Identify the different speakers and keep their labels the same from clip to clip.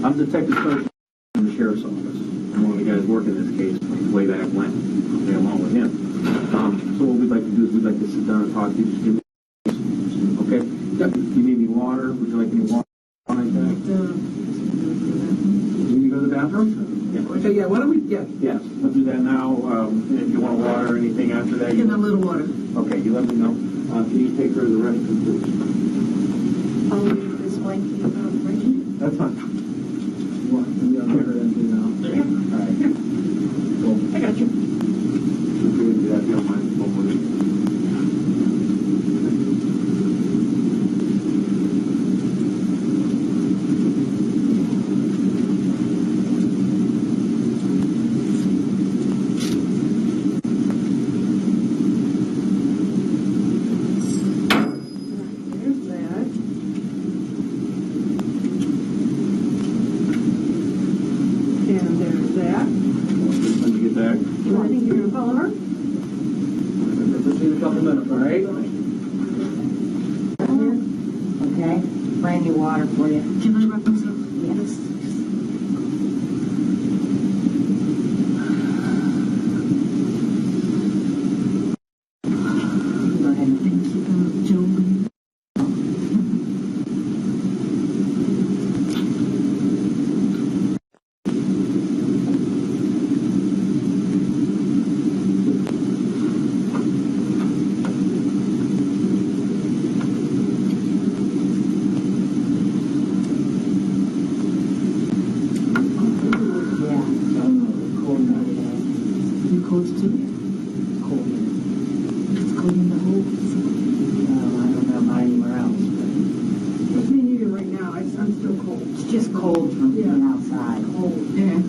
Speaker 1: I'm Detective Coercion in the Sheriff's Office. I'm one of the guys working this case way back when, okay, along with him. So what we'd like to do is we'd like to sit down and talk to you. Just give me okay? Yep. You need any water? Would you like any water like that? You need to go to the bathroom? Yeah.
Speaker 2: Okay, yeah, why don't we, yeah.
Speaker 1: Yes, we'll do that now. If you want water or anything after that.
Speaker 2: Give them a little water.
Speaker 1: Okay, you let me know. Can you take care of the rest of the food?
Speaker 3: I'll leave this blanket Ricky.
Speaker 1: That's fine.
Speaker 2: What, we are better than do now.
Speaker 3: Yeah.
Speaker 1: All right. Cool.
Speaker 3: I got you.
Speaker 1: If you would do that, if you don't mind, one more.
Speaker 3: There's that. And there's that.
Speaker 1: When you get back.
Speaker 3: I think you're gonna follow her?
Speaker 2: Just need a couple minutes, all right?
Speaker 4: Okay, brand new water for you.
Speaker 3: Can I wrap this up?
Speaker 4: Yes. Go ahead.
Speaker 3: Thank you, Joe.
Speaker 4: Yeah. Cold night today.
Speaker 3: You cold too?
Speaker 4: Cold.
Speaker 3: It's cold in the whole facility.
Speaker 4: I don't know about anywhere else, but
Speaker 3: It's me neither right now. I'm still cold.
Speaker 4: it's just cold from being outside.
Speaker 3: Cold. Yeah.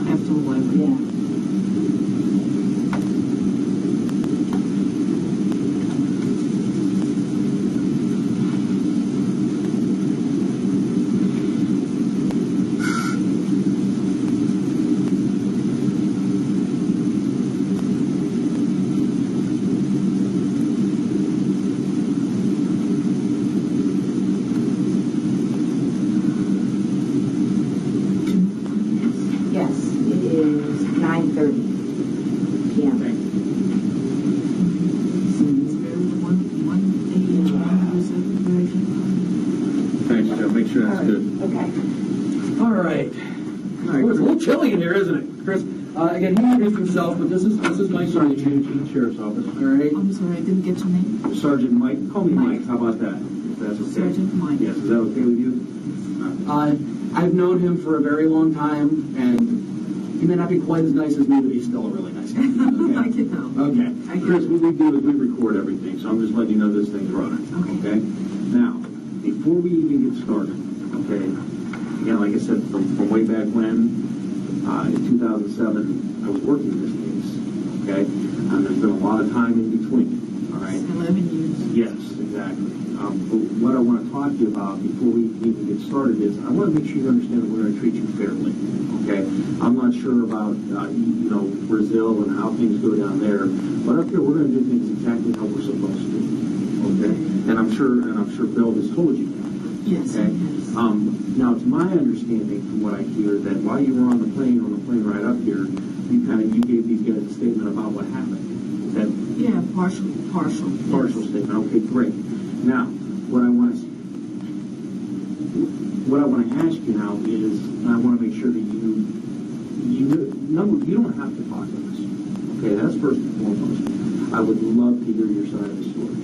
Speaker 3: After a while.
Speaker 4: Yeah. Yes, it is 9:30 p.m.
Speaker 1: Thanks, Joe. Make sure that's good.
Speaker 4: Okay.
Speaker 2: All right.
Speaker 1: All right,
Speaker 2: It's a little chilly in here, isn't it, Chris? Again, he introduced himself, but this is my
Speaker 1: Sergeant
Speaker 2: sergeant.
Speaker 1: Chief, Sheriff's Office.
Speaker 2: All right.
Speaker 3: I'm sorry, I didn't get your name.
Speaker 1: Sergeant Mike. Call me
Speaker 3: Mike.
Speaker 1: Mike. How about that? If that's okay.
Speaker 3: Sergeant Mike.
Speaker 1: Yes, is that okay with you?
Speaker 2: I've known him for a very long time, and he may not be quite as nice as me, but he's still a really nice guy.
Speaker 3: I can tell.
Speaker 2: Okay.
Speaker 3: I get
Speaker 1: Chris,
Speaker 3: it.
Speaker 1: what we do is we record everything, so I'm just letting you know this thing's running.
Speaker 3: Okay.
Speaker 1: Now, before we even get started, okay, again, like I said, from way back when, in 2007, I was working this case, okay, and there's been a lot of time in between, all right?
Speaker 3: 11 years.
Speaker 1: Yes, exactly. But what I want to talk to you about before we even get started is I want to make sure you understand that we're going to treat you fairly, okay? I'm not sure about, Brazil and how things go down there, but up here we're going to do things exactly how we're supposed to, okay? And I'm sure Bill has told you that.
Speaker 3: Yes,
Speaker 1: Okay.
Speaker 3: yes.
Speaker 1: Now, it's my understanding from what I hear that while you were on the plane ride up here, you gave these guys a statement about what happened. Is that
Speaker 3: Yeah, partial.
Speaker 1: partial
Speaker 3: Yes.
Speaker 1: statement? Okay, great. Now, what I want to ask you now is, and I want to make sure that you don't have to talk to us. Okay, that's first and foremost. I would love to hear your side of the story.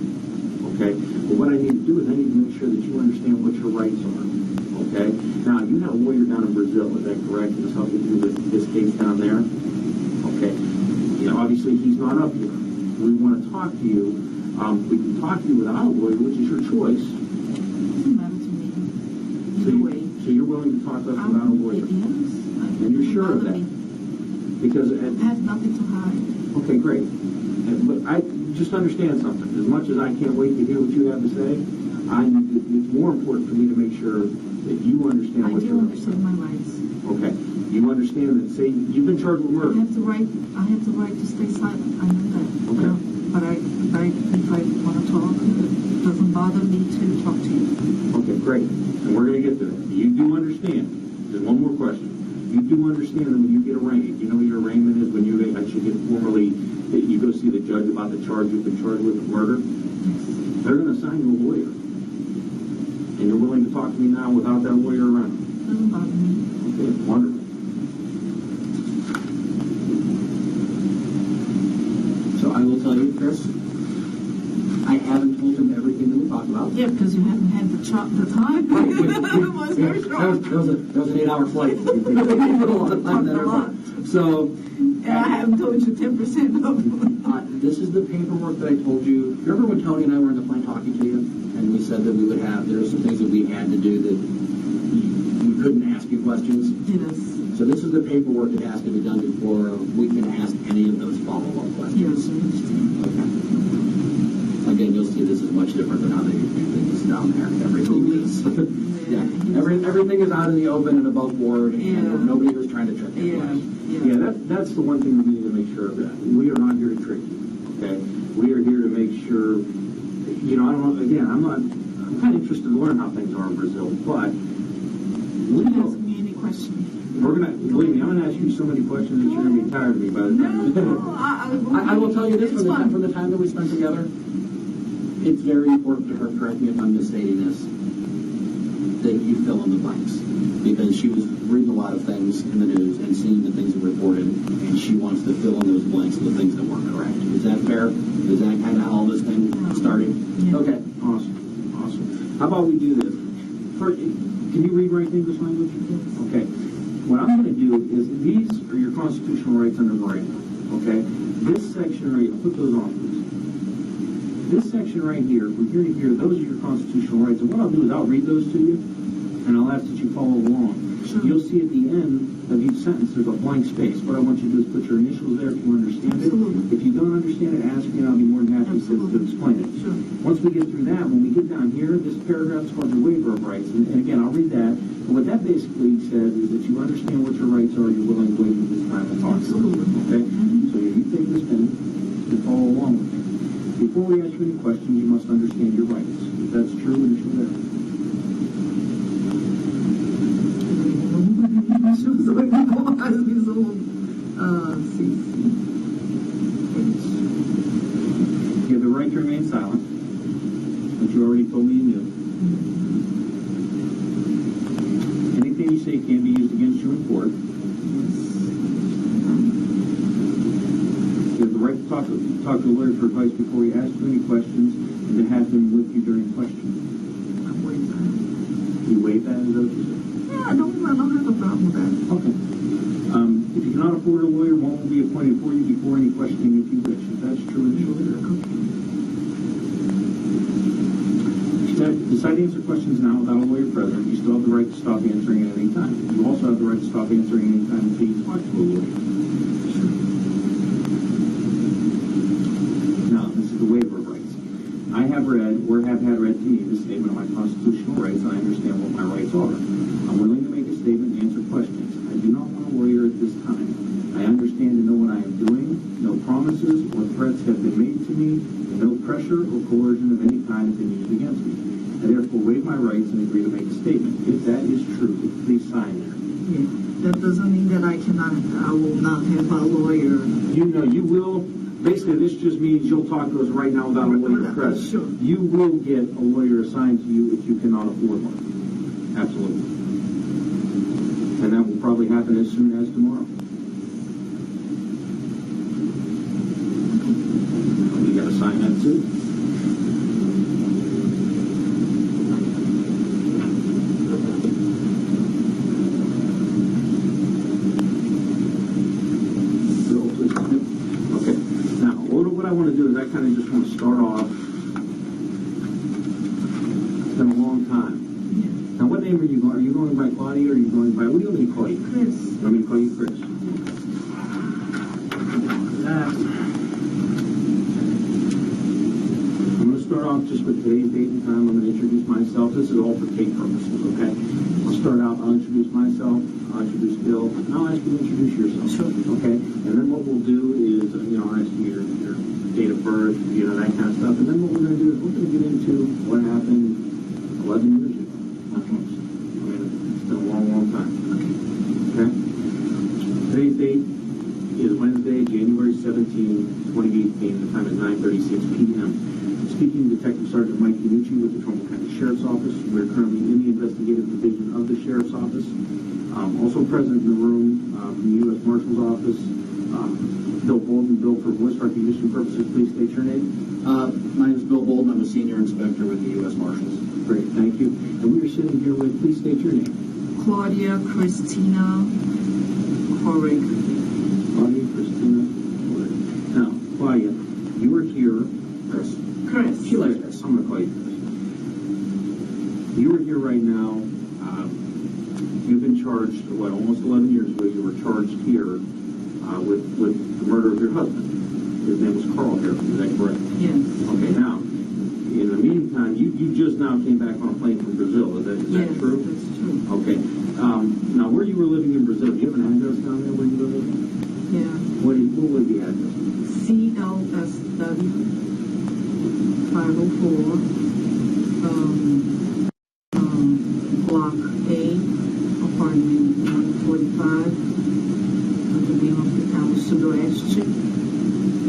Speaker 1: Okay, but what I need to do is I need to make sure that you understand what your rights are. Okay, now you have a lawyer down in Brazil, is that correct? Who's helping you with this case down there? Okay, obviously he's not up here. We want to talk to you. We can talk to you without a lawyer, which is your choice.
Speaker 3: Doesn't matter to me. Either way.
Speaker 1: So you're willing to talk to us without a lawyer?
Speaker 3: Yes.
Speaker 1: And you're sure of that? Because
Speaker 3: I have nothing to hide.
Speaker 1: okay, great. But I just understand something. As much as I can't wait to hear what you have to say, it's more important for me to make sure that you understand
Speaker 3: I
Speaker 1: what
Speaker 3: do
Speaker 1: you're
Speaker 3: understand my rights.
Speaker 1: Okay. You understand that, say, you've been charged with
Speaker 3: I
Speaker 1: murder.
Speaker 3: have the right to stay silent. I know that.
Speaker 1: Okay.
Speaker 3: But if I want to talk, it doesn't doesn't bother me to talk to you.
Speaker 1: Okay, great. And we're going to get to that. You do understand, there's one more question. You do understand that when you get arraigned, you know what your arraignment is when you actually get formally, you go see the judge about the charge you've been charged with of murder? They're going to assign you a lawyer. And you're willing to talk to me now without that lawyer around?
Speaker 3: Doesn't bother me.
Speaker 1: Okay, wonderful.
Speaker 2: So I will tell you, Chris, I haven't told him everything that we talked about.
Speaker 3: Yeah, because you haven't had the time. It was very short.
Speaker 2: That was an 8-hour flight. We put a lot of time in that airport. So,
Speaker 3: And I haven't told you 10% of
Speaker 2: this is the paperwork that I told you. Remember when Tony and I were in the plane talking to you, and we said that we would have, there were some things that we had to do that we couldn't ask you questions?
Speaker 3: Yes.
Speaker 2: So this is the paperwork that has to be done before we can ask any of those follow-up questions.
Speaker 3: Yes, I understand.
Speaker 2: Okay. Again, you'll see this is much different than how they do things down there. Everything is, everything is out in the open and above board, and nobody was trying to trick anybody.
Speaker 1: Yeah, that's the one thing we need to make sure of that. We are not here to trick you, okay? We are here to make sure, you know, I don't know, again, I'm kind of interested to learn how things are in Brazil, but we
Speaker 3: Ask
Speaker 1: don't.
Speaker 3: me any question.
Speaker 1: We're going to, believe me, I'm going to ask you so many questions that you're going to be tired of me by the time we finish.
Speaker 2: I will tell you this,
Speaker 3: It's
Speaker 2: from the time that we spent together, it's very important to her, correct me if I'm misstating this, that you fill in the blanks. Because she was reading a lot of things in the news and seeing the things that were reported, and she wants to fill in those blanks with the things that weren't correct. Is that fair? Is that kind of how all this thing started?
Speaker 3: Yeah.
Speaker 2: Okay.
Speaker 1: Awesome. How about we do this? First, can you read write English language?
Speaker 3: Yes.
Speaker 1: Okay. What I'm going to do is, these are your constitutional rights under Marital. Okay? This section right, put those on, please. This section right here, from here to here, those are your constitutional rights. And what I'll do is I'll read those to you, and I'll ask that you follow along.
Speaker 3: Sure.
Speaker 1: You'll see at the end of each sentence there's a blank space. What I want you to do is put your initials there if you understand
Speaker 3: Absolutely.
Speaker 1: it. If you don't understand it, ask me and I'll be more than happy to explain it.
Speaker 3: Sure.
Speaker 1: Once we get through that, when we get down here, this paragraph is called the Waiver of Rights. And again, I'll read that. But what that basically says is that you understand what your rights are, you're willing to waive at this time and talk to them. Okay? So if you take this pen and follow along with me. Before we ask you any questions, you must understand your rights. If that's true, initial there. You have the right to remain silent, which you already told me you knew. Anything you say can be used against you in court. You have the right to talk to a lawyer for advice before he asks you any questions and to have him with you during questioning. You waive that, is that what you said?
Speaker 3: Yeah, I don't have a problem with that.
Speaker 1: Okay. If you cannot afford a lawyer, one will be appointed for you before any questioning if you wish. If that's true, initial there. Decide to answer questions now without a lawyer present. You still have the right to stop answering at any time. You also have the right to stop answering any time until you talk to a lawyer. Now, this is the Waiver of Rights. I have read, or have had read to me, the statement of my constitutional rights, and I understand what my rights are. I'm willing to make a statement and answer questions. I do not want a lawyer at this time. I understand and know what I am doing. No promises or threats have been made to me, and no pressure or coercion of any kind has been used against me. I therefore waive my rights and agree to make a statement. If that is true, please sign there.
Speaker 3: Yeah, that doesn't mean that I will not have a lawyer.
Speaker 1: You know, you will. Basically, this just means you'll talk to us right now without a lawyer present.
Speaker 3: Sure.
Speaker 1: You will get a lawyer assigned to you if you cannot afford one. Absolutely. And that will probably happen as soon as tomorrow. You got to sign that too. Okay. Now, what I want to do is I kind of just want to start off. It's been a long time. Now, what name are you going? Are you going by Claudia or are you going by, what do you want me to call you?
Speaker 3: Chris.
Speaker 1: You want me to call you Chris? I'm going to start off just with today's date and time. I'm going to introduce myself. This is all for tape purposes, okay? I'll start out, I'll introduce myself, I'll introduce Bill, and I'll ask you to introduce yourself.
Speaker 3: Sure.
Speaker 1: Okay? And then what we'll do is, I'll ask you your date of birth, you know, that kind of stuff. And then what we're going to do is we're going to get into what happened 11 years ago.
Speaker 3: Okay.
Speaker 1: I mean, it's been a long, long time. Okay? Today's date is Wednesday, January 17, 2018. The time is 9:36 p.m. Speaking Detective Sergeant Mike Dinucci with the Trumbull County Sheriff's Office. We're currently in the investigative division of the Sheriff's Office. Also present in the room from the U.S. Marshal's Office, Bill Bolden. Bill, for voice recognition purposes, please state your name.
Speaker 2: My name is Bill Bolden. I'm a senior inspector with the U.S. Marshals.
Speaker 1: Great, thank you. And we are sitting here with, please state your name.
Speaker 3: Claudia Christina Hoerig.
Speaker 1: Claudia Christina Hoerig. Now, Claudia, you are here.
Speaker 2: Chris.
Speaker 3: Chris.
Speaker 1: She likes Chris. I'm going to call you Chris. You are here right now. You've been charged, almost 11 years ago, you were charged here with the murder of your husband. His name was Carl Harris, is that correct?
Speaker 3: Yes.
Speaker 1: Okay, now, in the meantime, you just now came back on a plane from Brazil, is that
Speaker 3: Yes,
Speaker 1: true?
Speaker 3: that's true.
Speaker 1: Okay. Now, where you were living in Brazil, do you have an address down there where you were living?
Speaker 3: Yeah.
Speaker 1: What was the address?
Speaker 3: CLSW 504, Block A, apartment 145. The name of the town is Sudoeste. The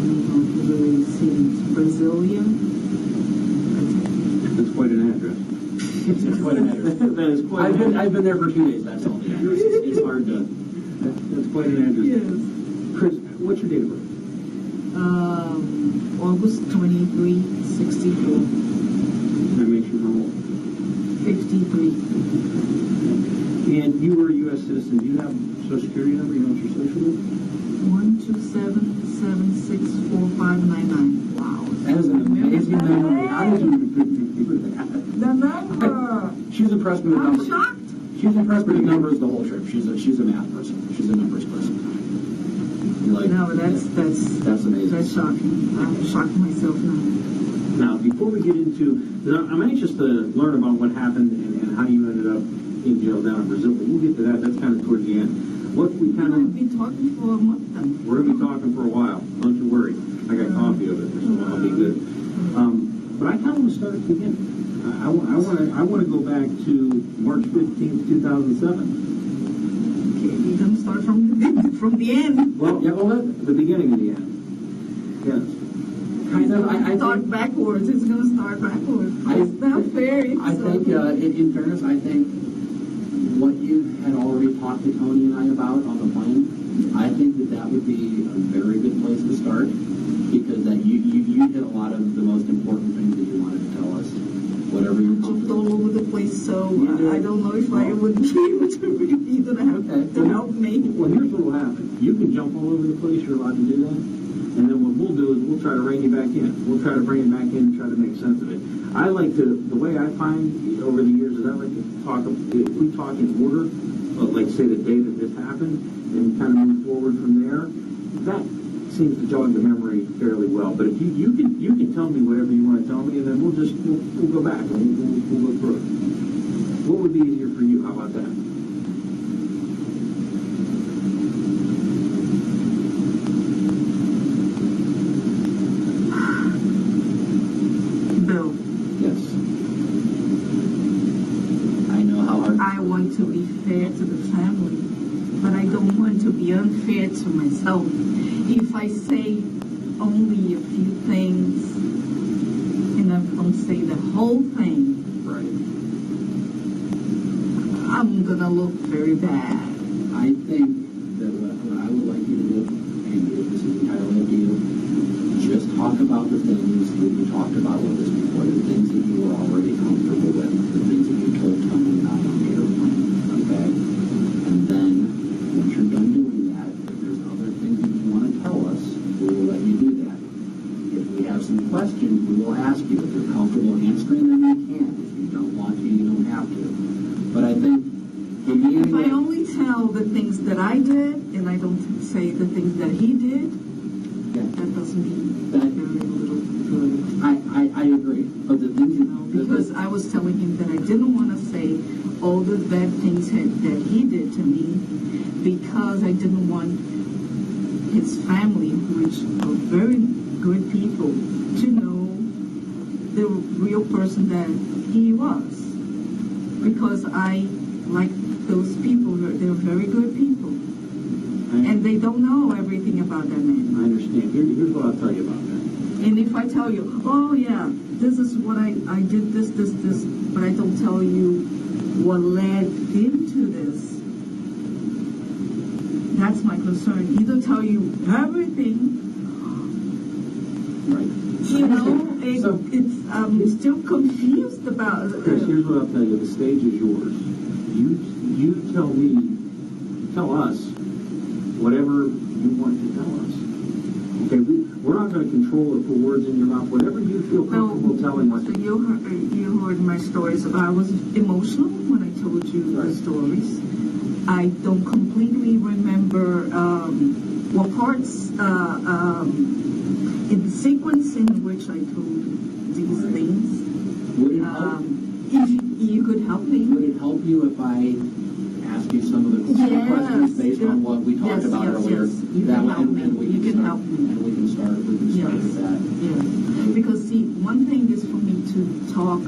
Speaker 3: name of the city is Brasilia.
Speaker 1: That's quite an address.
Speaker 2: It's quite an address.
Speaker 1: That is quite an address.
Speaker 2: I've been there for 2 days, that's all the address. It's hard to...
Speaker 1: That's quite an address.
Speaker 3: Yes.
Speaker 1: Chris, what's your date of birth?
Speaker 3: August 23, 64,
Speaker 1: Can I make sure I'm old?
Speaker 3: 53.
Speaker 1: And you were a U.S. citizen. Do you have a Social Security number? You know what your social is?
Speaker 3: 127764599. Wow.
Speaker 2: That is an amazing memory. How did you do that?
Speaker 3: The number.
Speaker 2: She's impressed with the
Speaker 3: I'm
Speaker 2: numbers.
Speaker 3: shocked.
Speaker 2: She's impressed with the numbers the whole trip. She's a math person. She's a numbers person. You're like,
Speaker 3: No, that's
Speaker 2: amazing.
Speaker 3: That's shocking. I'm shocked myself now.
Speaker 1: Now, before we get into, I'm anxious to learn about what happened and how you ended up in jail down in Brazil, but we'll get to that. That's kind of towards the end. What we kind
Speaker 3: I've
Speaker 1: of,
Speaker 3: been talking for a month now.
Speaker 1: we're going to be talking for a while. Don't you worry. I got coffee over there, so I'll be good. But I kind of want to start at the beginning. I want to go back to March 15th, 2007.
Speaker 3: Okay, you're gonna start from the end.
Speaker 1: Well, yeah, the beginning of the end. Yes.
Speaker 2: Kind of, I
Speaker 3: Start
Speaker 2: think,
Speaker 3: backwards. It's gonna start backwards. It's not fair.
Speaker 2: I think in fairness, I think what you had already talked to Tony and I about on the plane, I think that would be a very good place to start, because that you hit a lot of the most important things that you wanted to tell us. Whatever you're
Speaker 3: Jumped
Speaker 2: comfortable.
Speaker 3: all over the place, so
Speaker 2: You did.
Speaker 3: I don't know if I would be able to repeat it. I have to help me.
Speaker 1: Well, here's what will happen. You can jump all over the place. You're allowed to do that. And then what we'll do is we'll try to rein you back in. We'll try to bring you back in and try to make sense of it. I like to, the way I find over the years is I like to talk, if we talk in order, like say the day that this happened, and kind of move forward from there, that seems to jog the memory fairly well. But if you can tell me whatever you want to tell me, and then we'll go back and we'll go through it. What would be easier for you? How about that?
Speaker 3: Bill,
Speaker 2: Yes. I know how hard.
Speaker 3: I want to be fair to the family, but I don't want to be unfair to myself. If I say only a few things and I don't say the whole thing,
Speaker 2: Right.
Speaker 3: I'm gonna look very bad.
Speaker 2: I think that what I would like you to do, and this is entirely up to you, just talk about the things that you talked about with us before, the things that you were already comfortable with, the things that you told Tony and I on the airplane, okay? And then, once you're done doing that, if there's other things that you want to tell us, we will let you do that. If we have some questions, we will ask you. If you're comfortable answering them, you can. If you don't want to, you don't have to. But I think, for me
Speaker 3: If I
Speaker 2: anyway,
Speaker 3: only tell the things that I did and I don't say the things that he did,
Speaker 2: yeah,
Speaker 3: that doesn't mean
Speaker 2: That-
Speaker 3: very little good.
Speaker 2: I agree. But the things that,
Speaker 3: Because I was telling him that I didn't want to say all the bad things that he did to me, because I didn't want his family, which are very good people to know the real person that he was. Because I like those people. They're very good people. And they don't know everything about that man.
Speaker 1: I understand. Here's what I'll tell you about that.
Speaker 3: And if I tell you, oh yeah, this is what I did, this, but I don't tell you what led into this, that's my concern. Either tell you everything,
Speaker 1: Right.
Speaker 3: you know, I'm still confused about it.
Speaker 1: Chris, here's what I'll tell you. The stage is yours. You tell us whatever you want to tell us. Okay, we're not going to control or put words in your mouth. Whatever you feel comfortable telling us.
Speaker 3: So you heard my stories. I was emotional when I told you the stories. I don't completely remember what parts in the sequence in which I told these things.
Speaker 2: Would it help?
Speaker 3: If you could help me.
Speaker 2: Would it help you if I ask you some of the questions based on what we talked about earlier?
Speaker 3: Yes. You can help me. You can help me.
Speaker 2: And we can start with that.
Speaker 3: Yes. Because see, one thing is for me to talk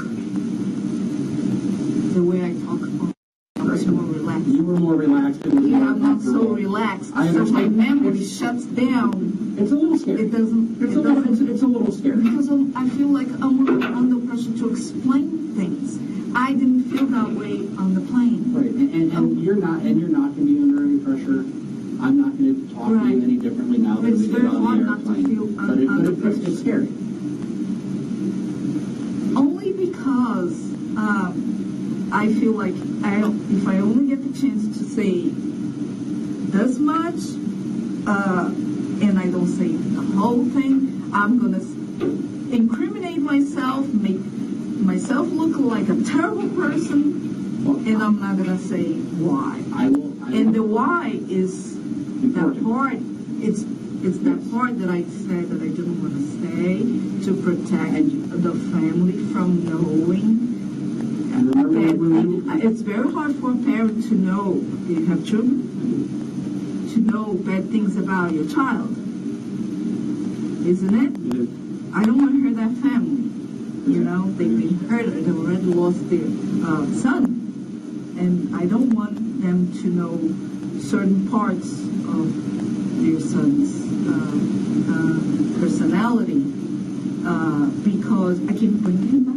Speaker 3: the way I talk. I was more relaxed.
Speaker 2: You were more relaxed.
Speaker 3: Yeah, I'm not so relaxed.
Speaker 2: I
Speaker 3: So my
Speaker 2: understand.
Speaker 3: memory shuts down.
Speaker 2: It's a little scary.
Speaker 3: It doesn't.
Speaker 2: It's a little scary.
Speaker 3: Because I feel like I'm under pressure to explain things. I didn't feel that way on the plane.
Speaker 2: Right, and you're not going to be under any pressure. I'm not going to talk to you any differently now that
Speaker 3: It's
Speaker 2: we get
Speaker 3: very
Speaker 2: on
Speaker 3: hard
Speaker 2: the
Speaker 3: not to
Speaker 2: airplane.
Speaker 3: feel
Speaker 2: But it's scary.
Speaker 3: Only because I feel like if I only get the chance to say this much, and I don't say the whole thing, I'm going to incriminate myself, make myself look like a terrible person, and I'm not going to say why. And the why is that part. It's that part that I said that I didn't want to say to protect the family from knowing. It's very hard for a parent to know, you have children, to know bad things about your child, isn't it? I don't want to hurt that family. You know, they've been hurt, they already lost their son, and I don't want them to know certain parts of their son's personality because I can bring him back.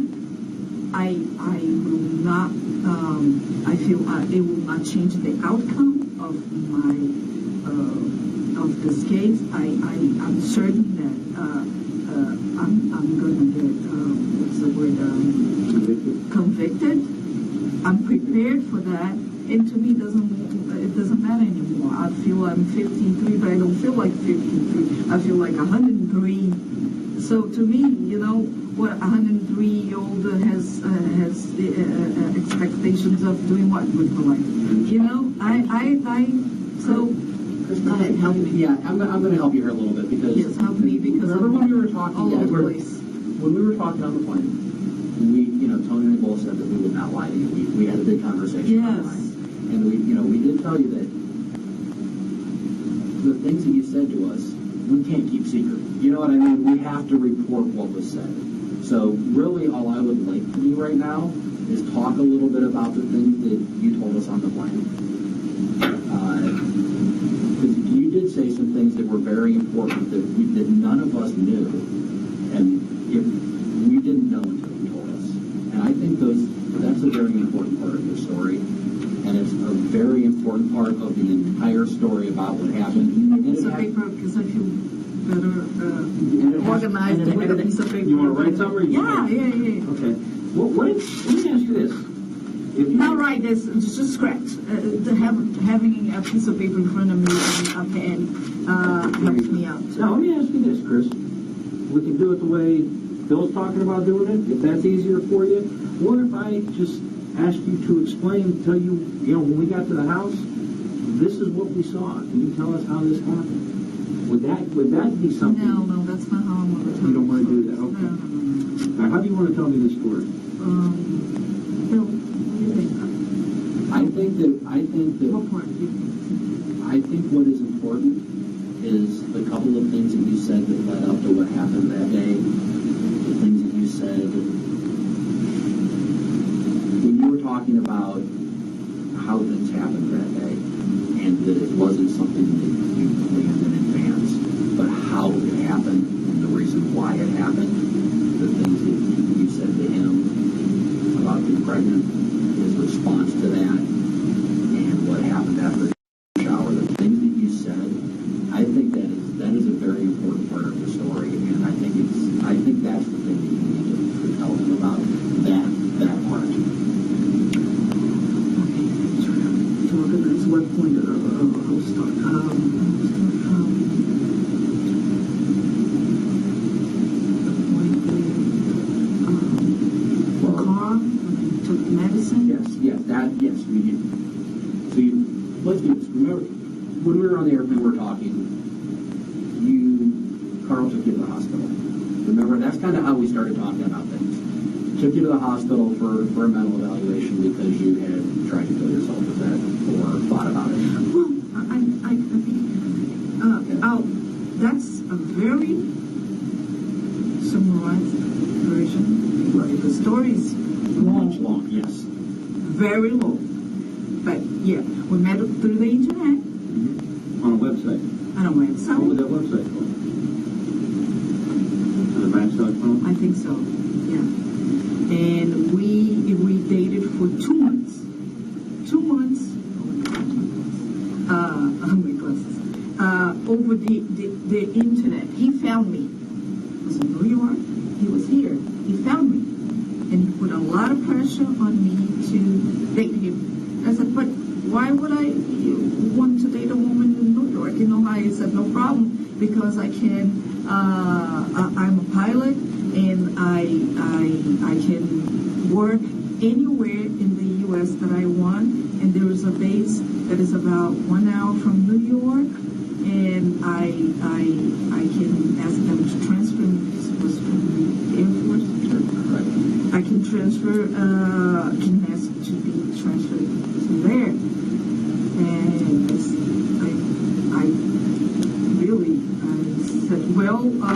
Speaker 3: I will not. I feel it will not change the outcome of my of this case. I'm certain that I'm going to get what's the word convicted. I'm prepared for that, and to me it doesn't matter anymore. I feel I'm 53, but I don't feel like 53. I feel like 103. So to me, you know, what 103-year-old has expectations of doing what with her life? You know, so. Go ahead, help me.
Speaker 2: Yeah, I'm going to help you here a little bit because.
Speaker 3: Yes, help me because
Speaker 2: remember when we were talking.
Speaker 3: All over the place.
Speaker 2: When we were talking on the plane, Tony and I both said that we would not lie to you. We had a big conversation.
Speaker 3: Yes.
Speaker 2: And we did tell you that the things that you said to us, we can't keep secret. You know what I mean? We have to report what was said. So really all I would like to do right now is talk a little bit about the things that you told us on the plane. Because you did say some things that were very important that none of us knew. And if we didn't know until you told us. And I think that's a very important part of your story. And it's a very important part of the entire story about what happened.
Speaker 3: A piece of paper because I feel better organized with a piece of paper.
Speaker 1: You want to write something?
Speaker 3: Yeah.
Speaker 1: Okay. Well, let me ask you this. If you
Speaker 3: Not right, it's just scratch. Having a piece of paper in front of me and a pen helps me out.
Speaker 1: Now, let me ask you this, Chris. We can do it the way Bill's talking about doing it, if that's easier for you. What if I just asked you to explain, tell you, when we got to the house, this is what we saw. Can you tell us how this happened? Would that be something?
Speaker 3: No, that's not how I'm going to tell
Speaker 1: You don't want to do that?
Speaker 3: No.
Speaker 1: Okay. Now, how do you want to tell me this story?
Speaker 3: Bill, what do you think?
Speaker 2: I think
Speaker 3: What part?
Speaker 2: what is important is the couple of things that you said that led up to what happened that day. The things that you said when you were talking about how things happened that day, and that it wasn't something that you planned in advance, but how it happened and the reason why it happened. The things that you said to him about being pregnant, his response to that, and what happened after the shower, the things that you said, I think that is a very important part of the story, and I think that's the thing that you need to tell him about that part.
Speaker 3: To organize what point I'll start. The point where the car, when I took the medicine.
Speaker 2: Yes, we did. So let's do this. Remember, when we were on the airplane, we were talking, Carl took you to the hospital. Remember, that's kind of how we started talking about things. Took you to the hospital for a mental evaluation because you had tried to kill yourself, is that, or thought about it?
Speaker 3: Well, that's a very summarized version.
Speaker 2: Right.
Speaker 3: The story's
Speaker 2: Long, yes.
Speaker 3: very long. But yeah, we met through the internet
Speaker 1: On a website.
Speaker 3: on a website.
Speaker 1: What was that website called? Match.com?
Speaker 3: I think so, yeah. And we dated for 2 months. 2 months. My glasses. Over the internet. He found me. I was in New York. He was here. He found me. And he put a lot of pressure on me to date him. I said, but why would I want to date a woman in New York? You know, I said, no problem, because I can, I'm a pilot, and I can work anywhere in the U.S. that I want, and there is a base that is about 1 hour from New York, and I can ask them to transfer me. This was from the Air Force. I can transfer, can ask to be transferred to there. And I really said, well, I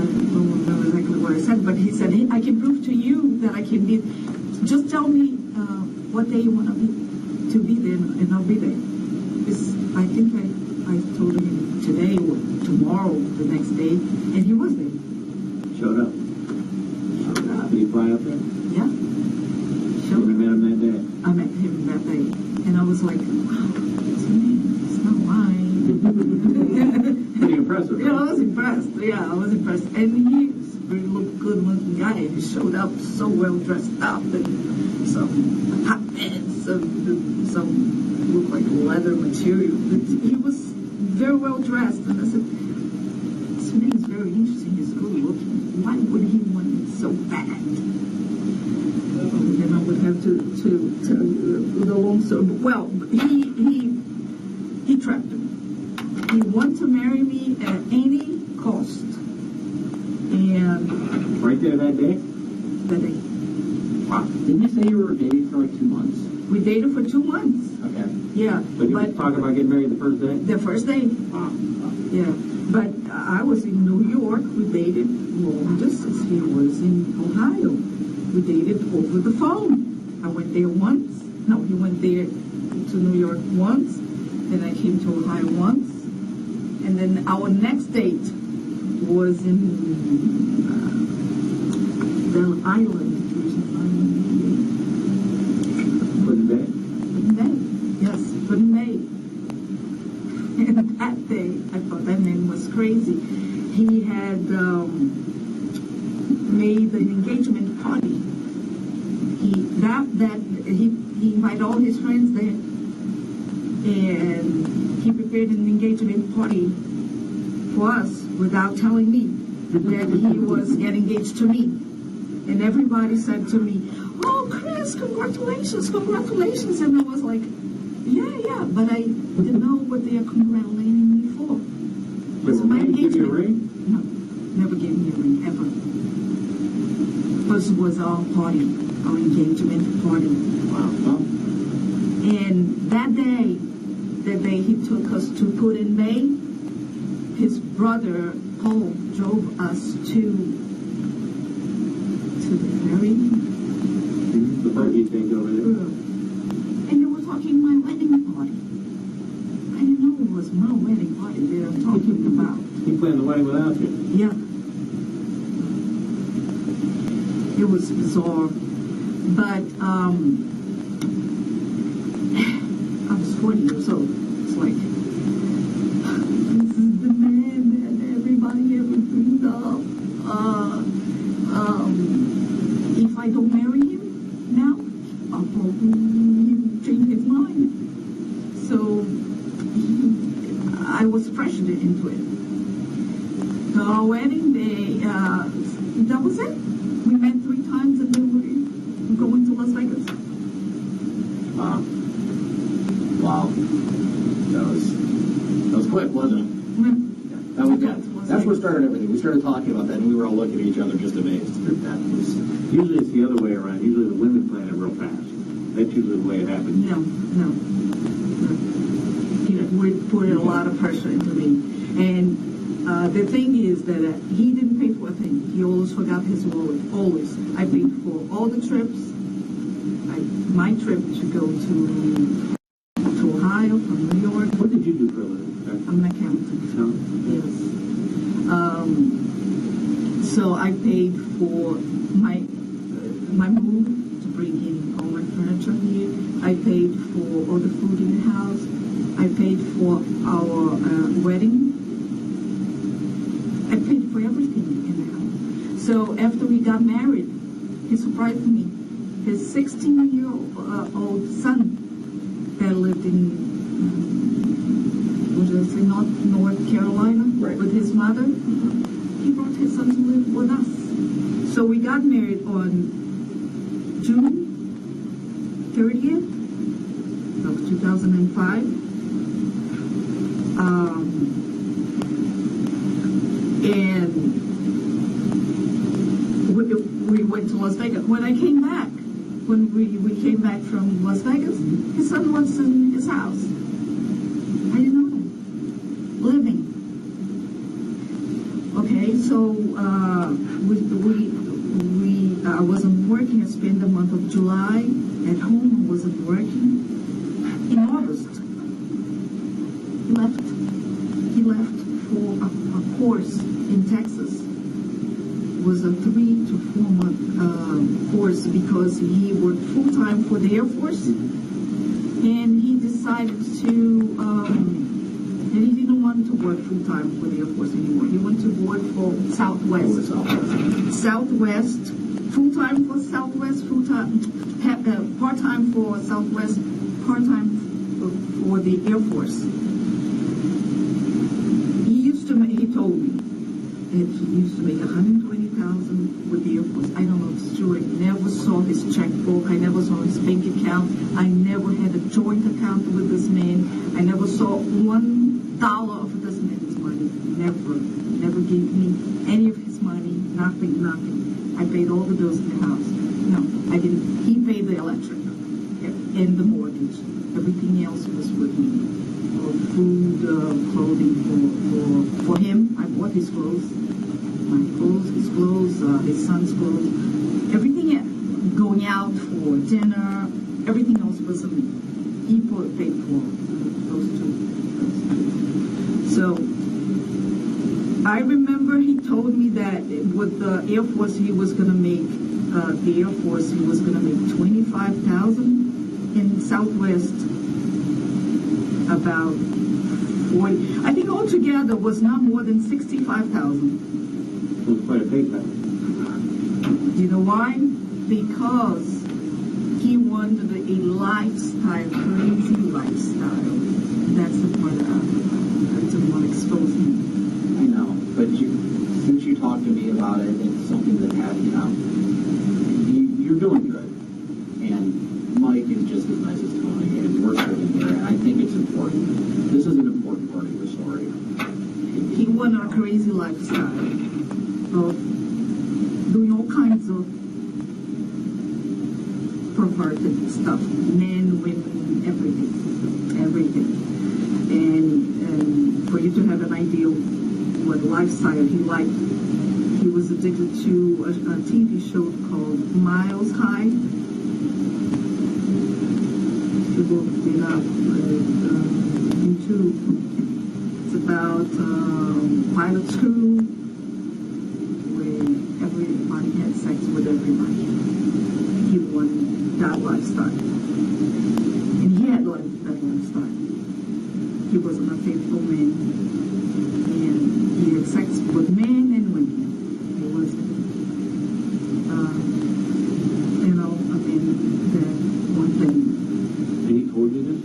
Speaker 3: don't remember exactly what I said, but he said, I can prove to you that I can be, just tell me what day you want to be there, and I'll be there. I think I told him today or tomorrow, the next day, and he was there.
Speaker 1: Showed up. Did he fly up there?
Speaker 3: Yeah.
Speaker 1: So we met him that day.
Speaker 3: I met him that day, and I was like, wow, this man is not lying.
Speaker 1: Pretty impressive.
Speaker 3: Yeah, I was impressed. Yeah, I was impressed. And he was a very good-looking guy. He showed up so well dressed up, and some hot pants, some looked like leather material. He was very well dressed, and I said, this man is very interesting. He's good looking. Why would he want it so bad? And I would have to tell you the long story. Well, he trapped me. He wanted to marry me at any cost. And
Speaker 1: Right there that day?
Speaker 3: that day,
Speaker 2: Wow. Didn't you say you were dating for like 2 months?
Speaker 3: we dated for 2 months.
Speaker 2: Okay.
Speaker 3: Yeah,
Speaker 1: But you were talking about getting married the first day?
Speaker 3: the first day,
Speaker 2: Wow.
Speaker 3: yeah. But I was in New York. We dated long distance. He was in Ohio. We dated over the phone. I went there once. No, he went there to New York once. Then I came to Ohio once. And then our next date was in Bell Island.
Speaker 1: For the day?
Speaker 3: In May. Yes, for May. And that day, I thought that man was crazy. He had made an engagement party. He invited all his friends there, and he prepared an engagement party for us without telling me that he was getting engaged to me. And everybody said to me, "Oh, Chris, congratulations, congratulations!" And I was like, "Yeah," but I didn't know what they are congratulating me for.
Speaker 1: But
Speaker 3: It's my
Speaker 1: did he give you a
Speaker 3: engagement.
Speaker 1: ring?
Speaker 3: No, never gave me a ring ever. First was our party, our engagement party.
Speaker 2: Wow. Well,
Speaker 3: And that day he took us to put in May, his brother Paul drove us to the ferry.
Speaker 1: The buggy thing over there.
Speaker 3: And they were talking my wedding party. I didn't know it was my wedding party they were talking about.
Speaker 1: He planned the wedding without you.
Speaker 3: Yeah. It was bizarre. But I was 40 years old. It's like, this is the man that everybody ever dreamed of. If I don't marry him now, I'll probably change his mind. So I was pressured into it. So our wedding day, that was it. We met 3 times and then we were going to Las Vegas.
Speaker 2: wow. Wow. That was quick, wasn't it? That was good. That's what started everything. We started talking about that, and we were all looking at each other just amazed. That was
Speaker 1: Usually it's the other way around. Usually the women plan it real fast. That's usually the way it happens.
Speaker 3: No. He would put a lot of pressure into me. And the thing is that he didn't pay for a thing. He always forgot his wallet. Always. I paid for all the trips. My trip to go to Ohio from New York.
Speaker 1: What did you do for a living?
Speaker 3: I'm an accountant.
Speaker 1: No?
Speaker 3: Yes. So I paid for my move to bring in all my furniture here. I paid for all the food in the house. I paid for our wedding. I paid for everything in the house. So after we got married, he surprised me. His 16-year-old son that lived in North Carolina,
Speaker 2: Right.
Speaker 3: with his mother. He brought his son to live with us. So we got married on June 30th of 2005. And we went to Las Vegas. When I came back, when we came back from Las Vegas, his son was in his house. I didn't know him. Living. Okay, so I wasn't working. I spent the month of July at home. I wasn't working. In August, he left for a course in Texas. It was a 3 to 4 month course because he worked full time for the Air Force, and he decided to. And he didn't want to work full time for the Air Force anymore. He wanted to work for Southwest. Southwest, full time for Southwest, part time for Southwest, part time for the Air Force. He told me that he used to make $120,000 with the Air Force. I don't know if it's true. I never saw his checkbook. I never saw his bank account. I never had a joint account with this man. I never saw $1 of this man's money. Never gave me any of his money. Nothing. I paid all the bills in the house. No, I didn't. He paid the electric and the mortgage. Everything else was with me. Food, clothing for him. I bought his clothes. My clothes, his clothes, his son's clothes. Everything else. Going out for dinner. Everything else was me. He paid for those two. So I remember he told me that with the Air Force he was going to make he was going to make $25,000 in Southwest. About 40. I think altogether was not more than $65,000.
Speaker 1: It was quite a pay cut.
Speaker 3: You know why? Because he wanted a lifestyle, crazy lifestyle. That's the part I didn't want to expose him.
Speaker 2: I know, but since you talked to me about it, it's something that you're doing good. And Mike is just as nice as Tony, and we're sitting here, and I think it's important. This is an important part of your story.
Speaker 3: He wanted a crazy lifestyle of doing all kinds of light-hearted stuff. Men, women, everything. And for you to have an idea what lifestyle he liked, he was addicted to a TV show called Miles High. People did not YouTube. It's about pilot school where everybody had sex with everybody. He wanted that lifestyle. And he had that lifestyle. He wasn't a faithful man. And he had sex with men and women. He was, that one thing.
Speaker 1: And he told you this?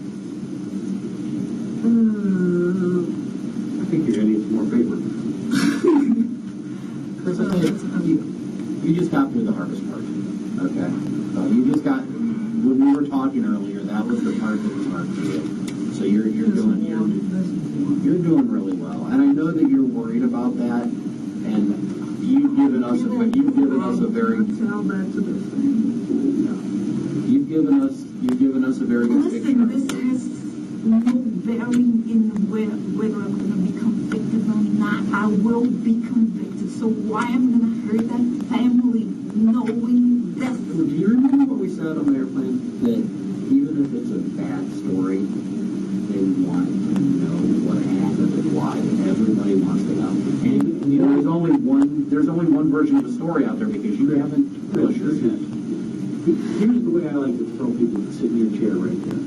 Speaker 1: I think you're going to need some more paper.
Speaker 2: Chris, I think you just got through the hardest part. Okay. You just got, when we were talking earlier, that was the part that was hard for you. So you're doing really well. And I know that you're worried about that, and you've given us a very
Speaker 3: Tell that to the family.
Speaker 2: you've given us a very good
Speaker 3: Listen,
Speaker 2: picture.
Speaker 3: this has no bearing in whether I'm going to be convicted or not. I will be convicted. So why am I going to hurt that family knowing this?
Speaker 2: Do you remember what we said on the airplane? That even if it's a bad story, they want to know what happened and why. Everybody wants to know. And there's only one version of the story out there because you haven't published yours yet.
Speaker 1: Here's the way I like to tell people to sit in your chair right there.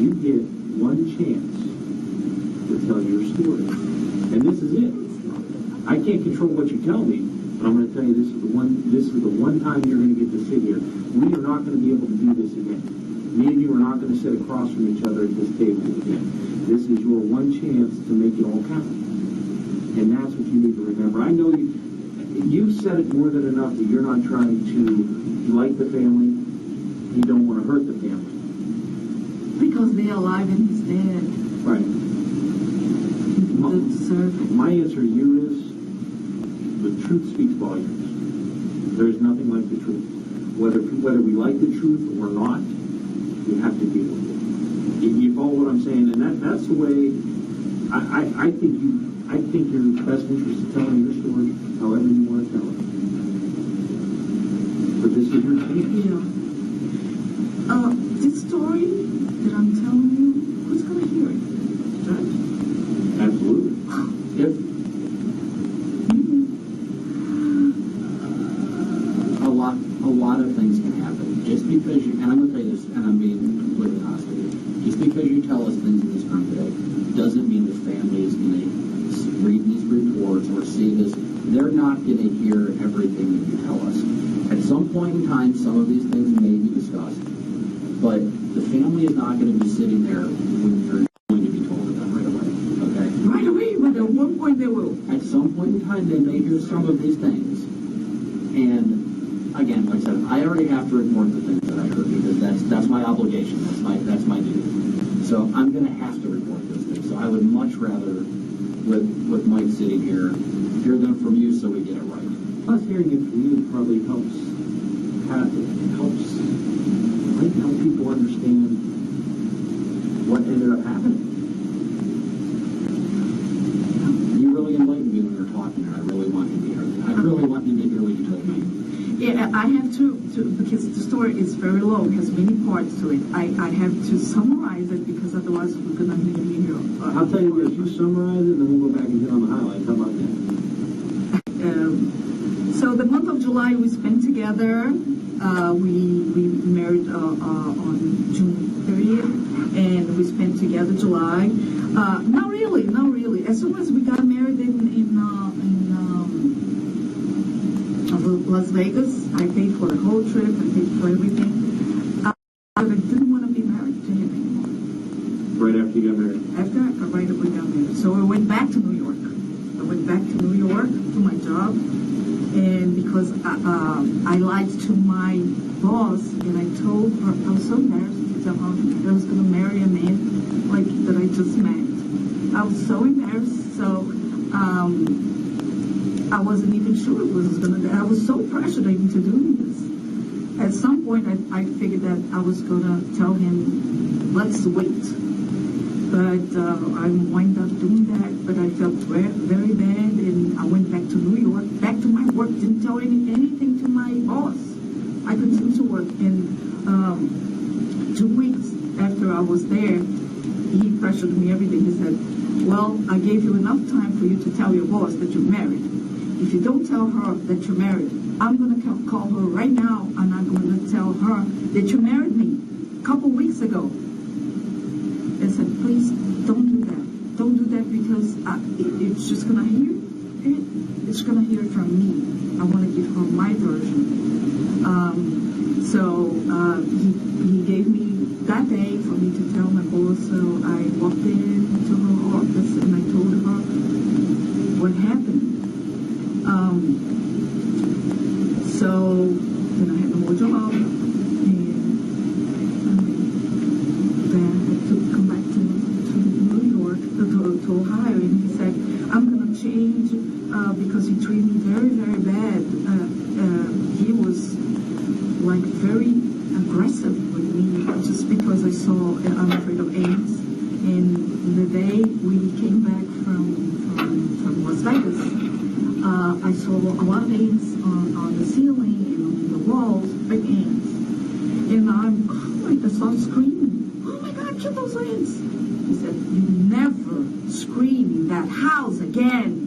Speaker 1: You get one chance to tell your story. And this is it. I can't control what you tell me, but I'm going to tell you this is the one time you're going to get to sit here. We are not going to be able to do this again. Me and you are not going to sit across from each other at this table again. This is your one chance to make it all count. And that's what you need to remember. I know you've said it more than enough that you're not trying to like the family. You don't want to hurt the family.
Speaker 3: Because they're alive and he's dead.
Speaker 1: Right.
Speaker 3: They deserve it.
Speaker 1: My answer to you is the truth speaks volumes. There's nothing like the truth. Whether we like the truth or not, we have to deal with it. You follow what I'm saying? And that's the way I think your best interest is telling your story however you want to tell it. But this is your chance.
Speaker 3: Yeah. This story that I'm telling you, who's going to hear it? Judge?
Speaker 1: Absolutely. If
Speaker 2: a lot of things can happen. Just because you, and I'm going to tell you this, and I'm being completely honest with you, just because you tell us things in this room today doesn't mean the family is going to read these reports or see this. They're not going to hear everything that you tell us. At some point in time, some of these things may be discussed, but the family is not going to be sitting there when you're going to be told of them right away. Okay?
Speaker 3: Right away, but at one point they will.
Speaker 2: At some point in time, they may hear some of these things. And again, like I said, I already have to report the things that I heard because that's my obligation. That's my duty. So I'm going to have to report those things. So I would much rather, with Mike sitting here, hear them from you so we get it right.
Speaker 1: us hearing it from you probably helps people understand what ended up happening.
Speaker 2: You really enlightened me when we were talking, and I really want you to hear it. I really want you to hear what you told me.
Speaker 3: Yeah, I have to because the story is very long, has many parts to it. I have to summarize it because otherwise we're going to hear
Speaker 1: I'll tell you this, you summarize it, and then we'll go back and hit on the highlights. How about that?
Speaker 3: So the month of July we spent together. We married on June 30th, and we spent together July. Not really. As soon as we got married in Las Vegas, I paid for the whole trip. I paid for everything. But I didn't want to be married to him anymore.
Speaker 1: Right after you got married?
Speaker 3: Right after we got married. So I went back to New York. I went back to New York to my job. And because I lied to my boss, and I told her, I was so embarrassed to tell her I was going to marry a man like that I just met. I was so embarrassed, so I wasn't even sure it was going to. I was so pressured even to do this. At some point, I figured that I was going to tell him, let's wait. But I wound up doing that, but I felt very, very bad, and I went back to New York, back to my work, didn't tell anything to my boss. I continued to work, and 2 weeks after I was there, he pressured me every day. He said, well, I gave you enough time for you to tell your boss that you're married. If you don't tell her that you're married, I'm going to call her right now, and I'm going to tell her that you married me a couple weeks ago. I said, please, don't do that. Don't do that, because it's just going to hear it. It's going to hear it from me. I want to give her my version. So he gave me that day for me to tell my boss. So I walked into her office and I told her what happened. So then I had no more job, and then I had to come back to New York, to Ohio, and he said, I'm going to change because he treated me very, very bad. He was like very aggressive with me just because I saw I'm afraid of AIDS. And the day we came back from Las Vegas, I saw a lot of ants on the ceiling and on the walls, big ants. And I started screaming, oh my God, kill those ants. He said, you never scream in that house again.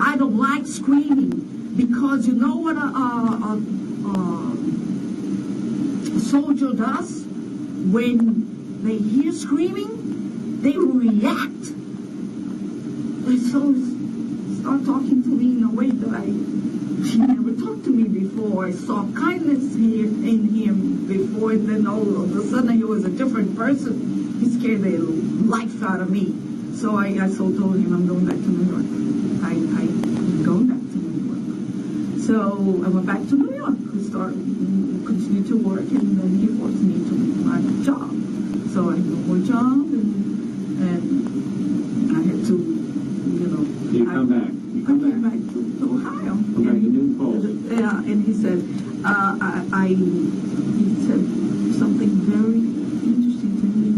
Speaker 3: I don't like screaming, because you know what a soldier does when they hear screaming? They react. They start talking to me in a way that he never talked to me before. I saw kindness here in him before, and then all of a sudden he was a different person. He scared the life out of me. So I told him, I'm going back to New York. I'm going back to New York. So I went back to New York to continue to work, and then he forced me to my job. So I had no more job, and I had to,
Speaker 1: You come back.
Speaker 3: I came back to Ohio.
Speaker 1: Come back to New Falls.
Speaker 3: Yeah, and he said, he said something very interesting to me,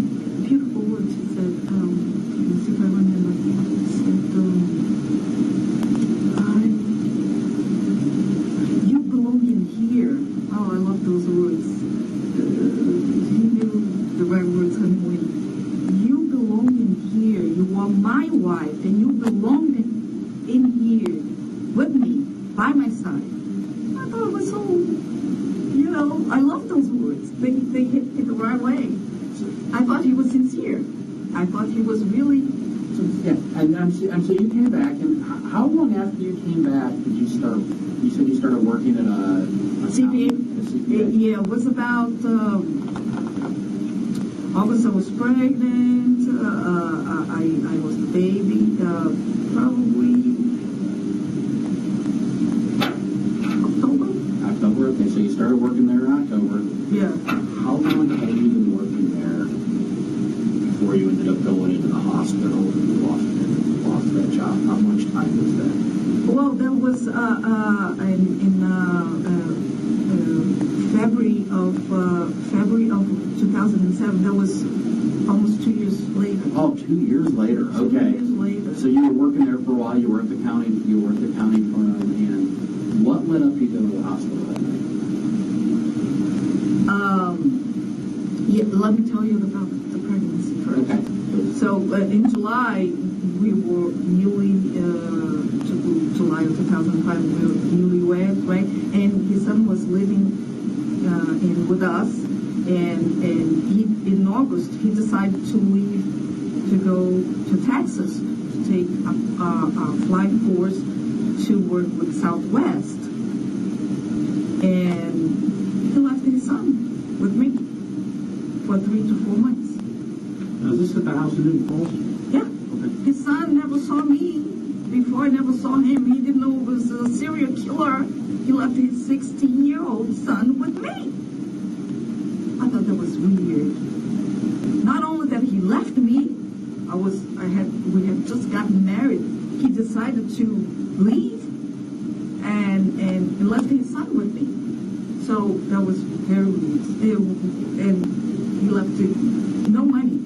Speaker 3: beautiful words. He said, let's see if I remember. He said, you belong in here. Oh, I love those words. He knew the right words anyway. You belong in here. You are my wife, and you belong in here with me, by my side. I thought it was so, I love those words. They hit it the right way. I thought he was sincere. I thought he was really.
Speaker 2: And so you came back, and how long after you came back did you start? You said you started working at a
Speaker 3: CPA.
Speaker 2: CPA.
Speaker 3: Yeah, it was about August. I was pregnant. I was the baby. Probably
Speaker 2: October. Okay, so you started working there in October.
Speaker 3: Yeah.
Speaker 2: How long had you been working there before you ended up going into the hospital and you lost that job? How much time was that?
Speaker 3: Well, that was in February of 2007. That was almost 2 years later.
Speaker 2: Oh, 2 years later. Okay.
Speaker 3: 2 years later.
Speaker 2: So you were working there for a while. You were at the county firm, and what led up you to go to the hospital that night?
Speaker 3: Yeah, let me tell you about the pregnancy first.
Speaker 2: Okay.
Speaker 3: So in July, we were July of 2005, we were newlyweds, right? And his son was living with us, and in August he decided to leave to go to Texas to take a flight course to work with Southwest, and he left his son with me for 3 to 4 months.
Speaker 1: Now, is this at the house in New Falls?
Speaker 3: Yeah.
Speaker 1: Okay.
Speaker 3: His son never saw me before. I never saw him. He didn't know it was a serial killer. He left his 16-year-old son with me. I thought that was weird. Not only that he left me, we had just gotten married. He decided to leave and left his son with me. So that was very weird. And he left it, no money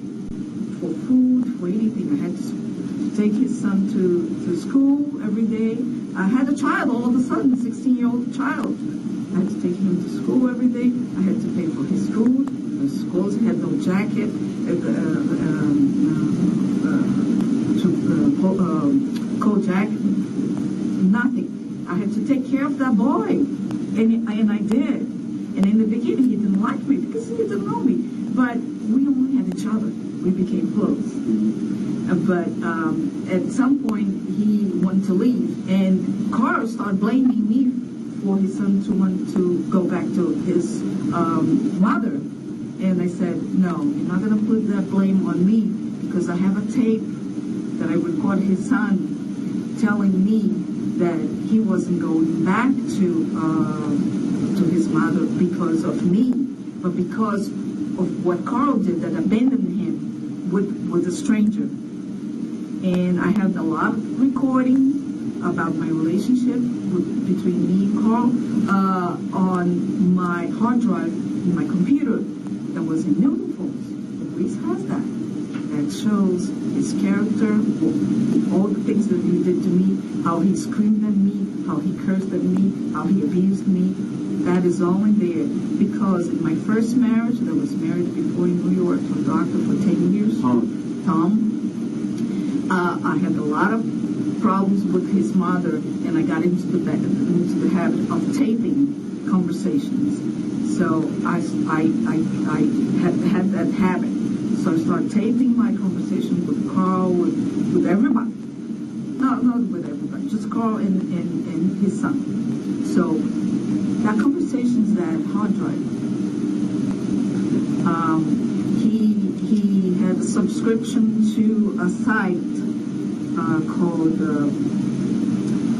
Speaker 3: for food, for anything. I had to take his son to school every day. I had a child all of a sudden, a 16-year-old child. I had to take him to school every day. I had to pay for his food. The schools had no jacket, coat jacket, nothing. I had to take care of that boy, and I did. And in the beginning, he didn't like me because he didn't know me. But we only had each other. We became close. But at some point, he wanted to leave, and Carl started blaming me for his son to want to go back to his mother. And I said, no, you're not going to put that blame on me, because I have a tape that I recorded his son telling me that he wasn't going back to his mother because of me, but because of what Carl did that abandoned him with a stranger. And I have a lot of recording about my relationship between me and Carl on my hard drive in my computer that was in Newton Falls. The police has that. That shows his character, all the things that he did to me, how he screamed at me, how he cursed at me, how he abused me. That is all in there. Because in my first marriage, that was married before in New York to a doctor for 10 years, Tom, I had a lot of problems with his mother, and I got into the habit of taping conversations. So I had that habit. So I started taping my conversation with Carl, with everybody. Not with everybody, just Carl and his son. So that conversation's that hard drive. He had a subscription to a site called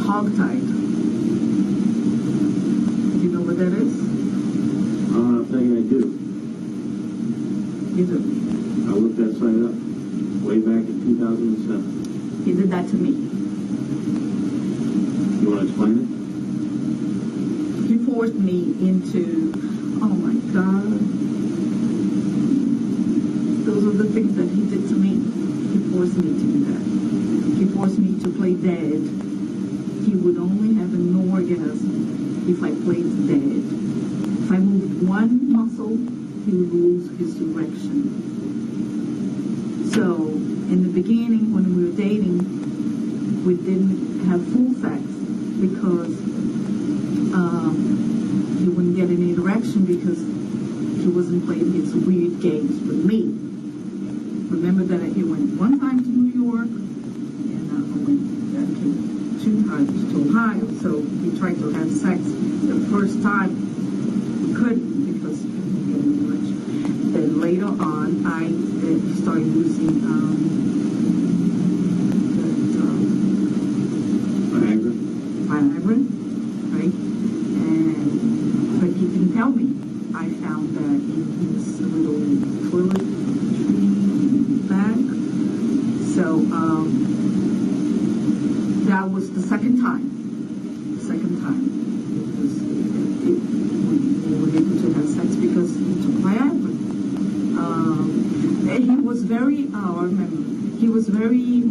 Speaker 3: Hogtied. Do you know what that is?
Speaker 1: I'll tell you I do.
Speaker 3: You do.
Speaker 1: I looked that site up way back in 2007.
Speaker 3: He did that to me.
Speaker 1: You want to explain it?
Speaker 3: He forced me into, oh my God. Those are the things that he did to me. He forced me to do that. He forced me to play dead. He would only have an orgasm if I played dead. If I moved one muscle, he would lose his direction. So, in the beginning, when we were dating, we didn't have full sex because he wouldn't get any erection because he wasn't playing his weird games with me. Remember that he went one time to New York, and I went 2 times to Ohio. So we tried to have sex. The first time we couldn't because he couldn't get any erection. Then later on, I started using Viagra, right? But he didn't tell me. I found that in his little toiletry bag. So that was the second time. Because we were able to have sex because he took Viagra. And he was very, I remember, he was very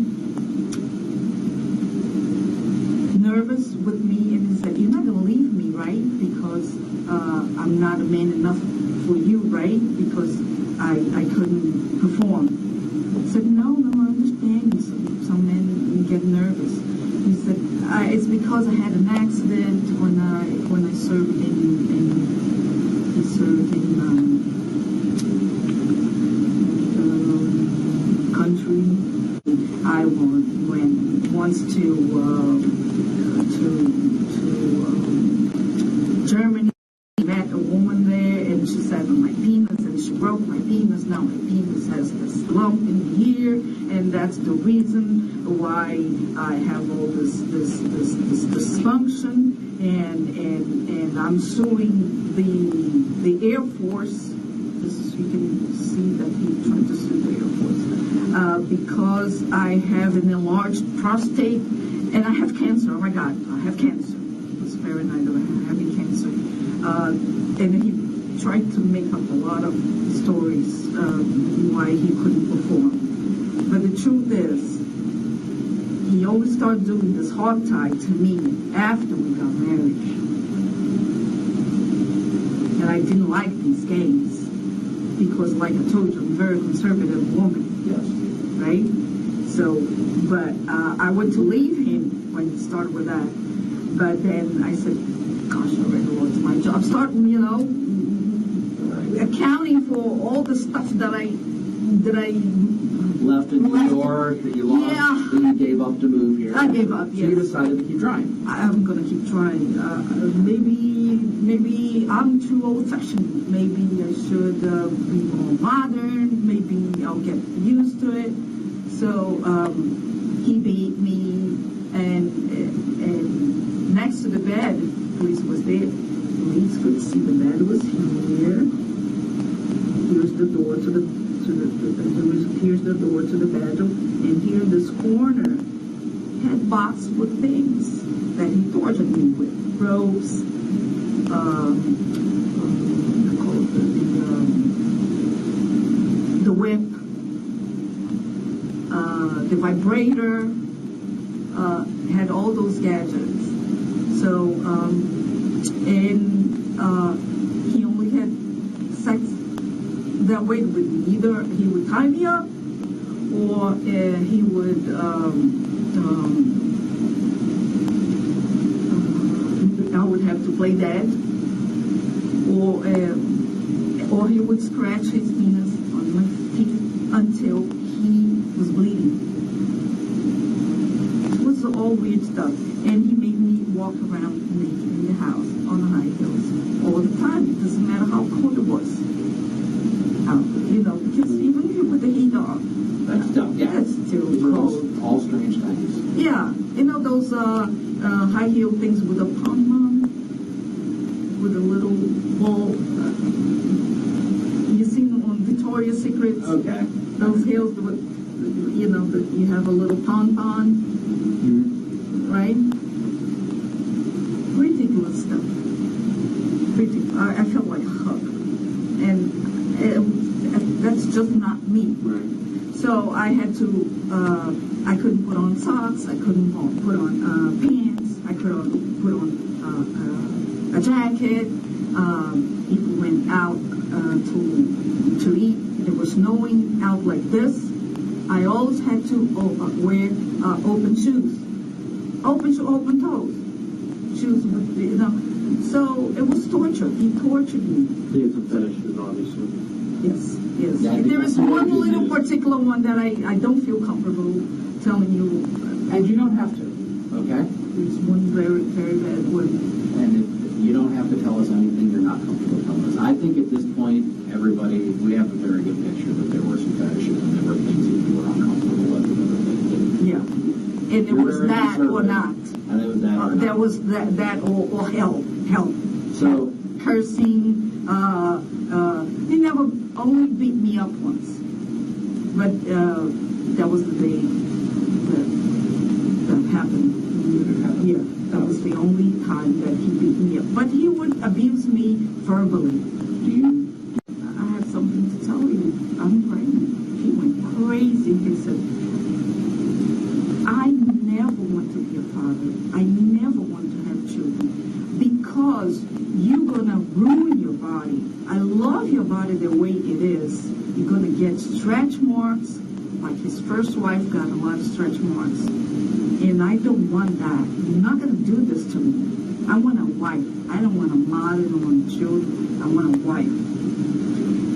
Speaker 3: nervous with me, and he said, "You're not going to leave me, right? Because I'm not a man enough for you, right? Because I couldn't perform." I said, no, I understand. Some men get nervous. He said, it's because I had an accident when I served in country. I went once to Germany. I met a woman there, and she sat on my penis, and she broke my penis. Now my penis has this lump in here, and that's the reason why I have all this dysfunction. And I'm suing the Air Force. You can see that he's trying to sue the Air Force because I have an enlarged prostate and I have cancer. Oh my God, I have cancer. It's very nice of having cancer. And he tried to make up a lot of stories why he couldn't perform. But the truth is, he only started doing this hog tie to me after we got married. And I didn't like these games because, like I told you, I'm a very conservative woman.
Speaker 2: Yes.
Speaker 3: Right? So, but I went to leave him when he started with that. But then I said, gosh, I already lost my job. Starting, accounting for all the stuff that I
Speaker 2: Left in New York, that you lost,
Speaker 3: Yeah.
Speaker 2: then you gave up to move here.
Speaker 3: I gave up,
Speaker 2: So you
Speaker 3: yes.
Speaker 2: decided to keep trying.
Speaker 3: I'm going to keep trying. Maybe I'm too old-fashioned. Maybe I should be more modern. Maybe I'll get used to it. So he beat me, and next to the bed, police was there. Police could see the bed was here. Here's the door to the here's the door to the bedroom, and here this corner had box with things that he tortured me with, ropes, the whip, the vibrator, had all those gadgets. So, he only had sex that way with me. Either he would tie me up, or he would I would have to play dead, or he would scratch his penis on my feet until he was bleeding. It was all weird stuff, and he made me walk around naked in the house on high heels all the time. It doesn't matter how cold it was. Because even if you put the heat on,
Speaker 2: That's still, yeah.
Speaker 3: it's still
Speaker 2: Those are
Speaker 3: cold.
Speaker 2: all strange things.
Speaker 3: Yeah, those high heel things with a pom-pom, with a little ball. You seen them on Victoria's Secrets?
Speaker 2: Okay.
Speaker 3: Those heels with, you have a little pom-pom, right? Ridiculous stuff. I felt like a hug. And that's just not me.
Speaker 2: Right.
Speaker 3: So I had to, I couldn't put on socks, I couldn't put on pants, I couldn't put on a jacket. If we went out to eat, it was snowing out like this. I always had to wear open shoes, open toes, shoes with, So it was torture. He tortured me.
Speaker 1: He has some fetishes, obviously.
Speaker 3: Yes.
Speaker 2: Yeah,
Speaker 3: There is
Speaker 2: because
Speaker 3: one
Speaker 2: you
Speaker 3: little
Speaker 2: use-
Speaker 3: particular one that I don't feel comfortable telling you.
Speaker 2: And you don't have to, okay?
Speaker 3: There's one very, very bad one.
Speaker 2: And you don't have to tell us anything you're not comfortable telling us. I think at this point, we have a very good picture that there were some fetishes and there were things that you were uncomfortable with and other things that
Speaker 3: Yeah. And it
Speaker 2: You're
Speaker 3: was
Speaker 2: very
Speaker 3: that or
Speaker 2: conservative.
Speaker 3: not.
Speaker 2: And it was that or not.
Speaker 3: There was that or hell.
Speaker 2: So,
Speaker 3: Cursing. He never only beat me up once. But that was the day that happened. Yeah, that was the only time that he beat me up. But he would abuse me verbally.
Speaker 2: do you,
Speaker 3: I have something to tell you. I'm pregnant. He went crazy. He said, I never want to be a father. I never want to have children because you're going to ruin your body. I love your body the way it is. You're going to get stretch marks. Like his first wife got a lot of stretch marks. And I don't want that. You're not going to do this to me. I want a wife. I don't want a mother. I don't want children. I want a wife.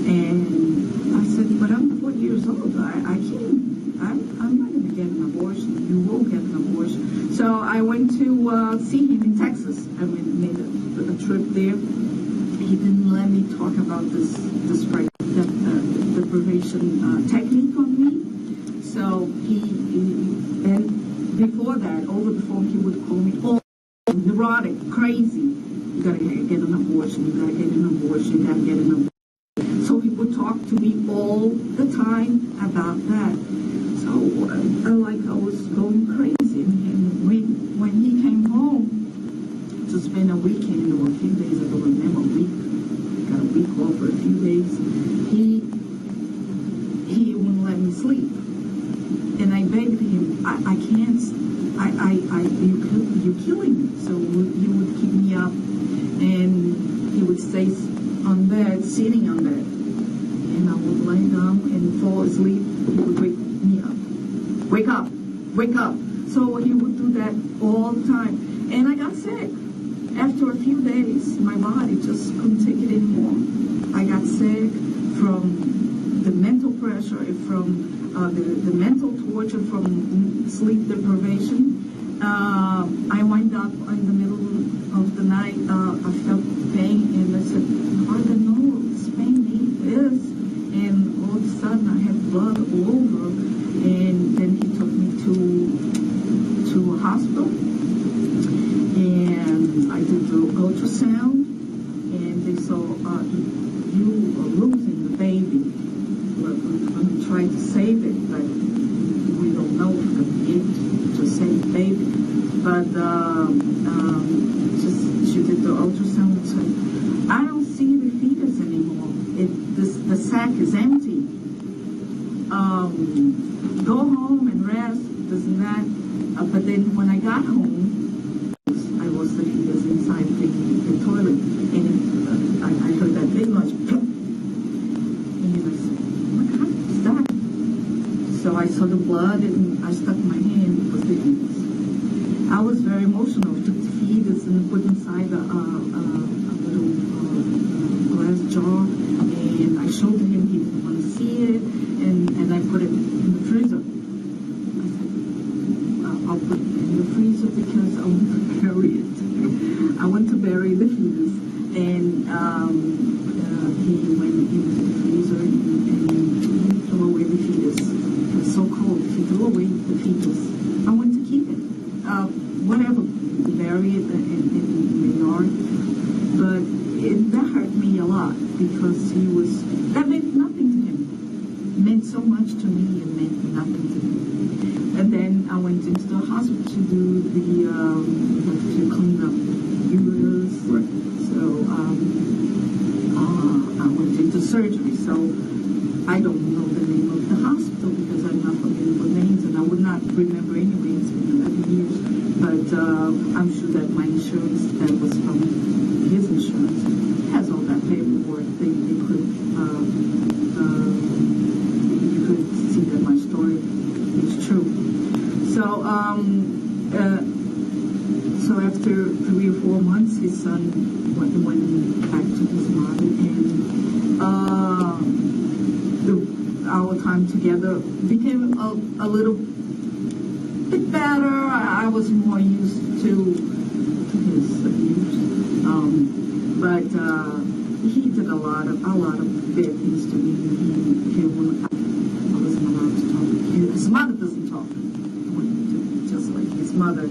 Speaker 3: And I said, but I'm 40 years old. I can't. I'm not going to get an abortion. You will get an abortion. So I went to see him in Texas. I made a trip there. He didn't let me talk about this deprivation technique on me. So and before that, over the phone, he would call me all neurotic, crazy. You gotta get an abortion. You gotta get an abortion. You gotta get an abortion. So he would talk to me all the time about that. So I was going crazy. And when he came home to spend in a weekend or a few days, I don't remember, a week, got a week off for a few days, he wouldn't let me sleep. And I begged him, I can't, you're killing me. So he would keep me up, and he would stay on bed, sitting on bed. And I would lay down and fall asleep. He would wake me up. Wake up, wake up. So he would do that all the time. And I got sick. After a few days, my body just couldn't take it anymore. I got sick from the mental pressure, from the mental torture from sleep deprivation. I wind up in the middle of the night. I felt pain, and I said, I don't know, this pain ain't this. And all of a sudden, I had blood all over. And then he took me to a hospital. And I did the ultrasound, and they saw you are losing the baby. We're going to try to save it, but we don't know if we're going to be able to save the baby. But she did the ultrasound and said, I don't see the fetus anymore. The sac is empty. Go home and rest, this and that. But then when I got home, I was the fetus inside the toilet, and I heard that big noise. And I said, what is that? So I saw the blood, and I stuck my hand, it was the fetus. I was very emotional. I took the fetus and put inside a little glass jar, and I showed him. He didn't want to see it, and I put it in the freezer. I said, I'll put it in the freezer because I want to bury it. I want to bury the fetus. And he went into the freezer and threw away the fetus. It was so cold. He threw away the fetus. I want to keep it. Whatever, bury it in the yard. But that hurt me a lot because that meant nothing to him. It meant so much to me, it meant nothing to him. And then I went into the hospital to do to clean up the uterus.
Speaker 1: Right.
Speaker 3: So I went into surgery. So I don't know the name of the hospital because I'm not familiar with names, and I would not remember anyway. It's been 11 years. But I'm sure that my insurance, that was from his insurance, has all that paperwork. They could, you could see that my story is true. So, so after 3 or 4 months, his son went back to his mother, and our time together became a little bit better. I was more used to his abuse, but he did a lot of bad things to me. I wasn't allowed to talk. His mother doesn't talk, just like his mother. A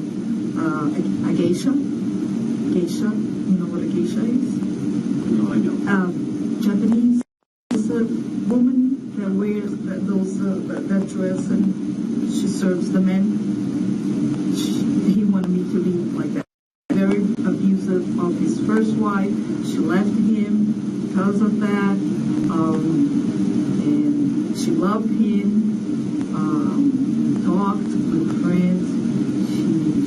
Speaker 3: geisha, you know what a geisha is?
Speaker 1: No, I don't.
Speaker 3: Japanese woman that wears that dress, and she serves the men. He wanted me to be like that. Very abusive of his first wife. She left him because of that, and she loved him. Talked with friends.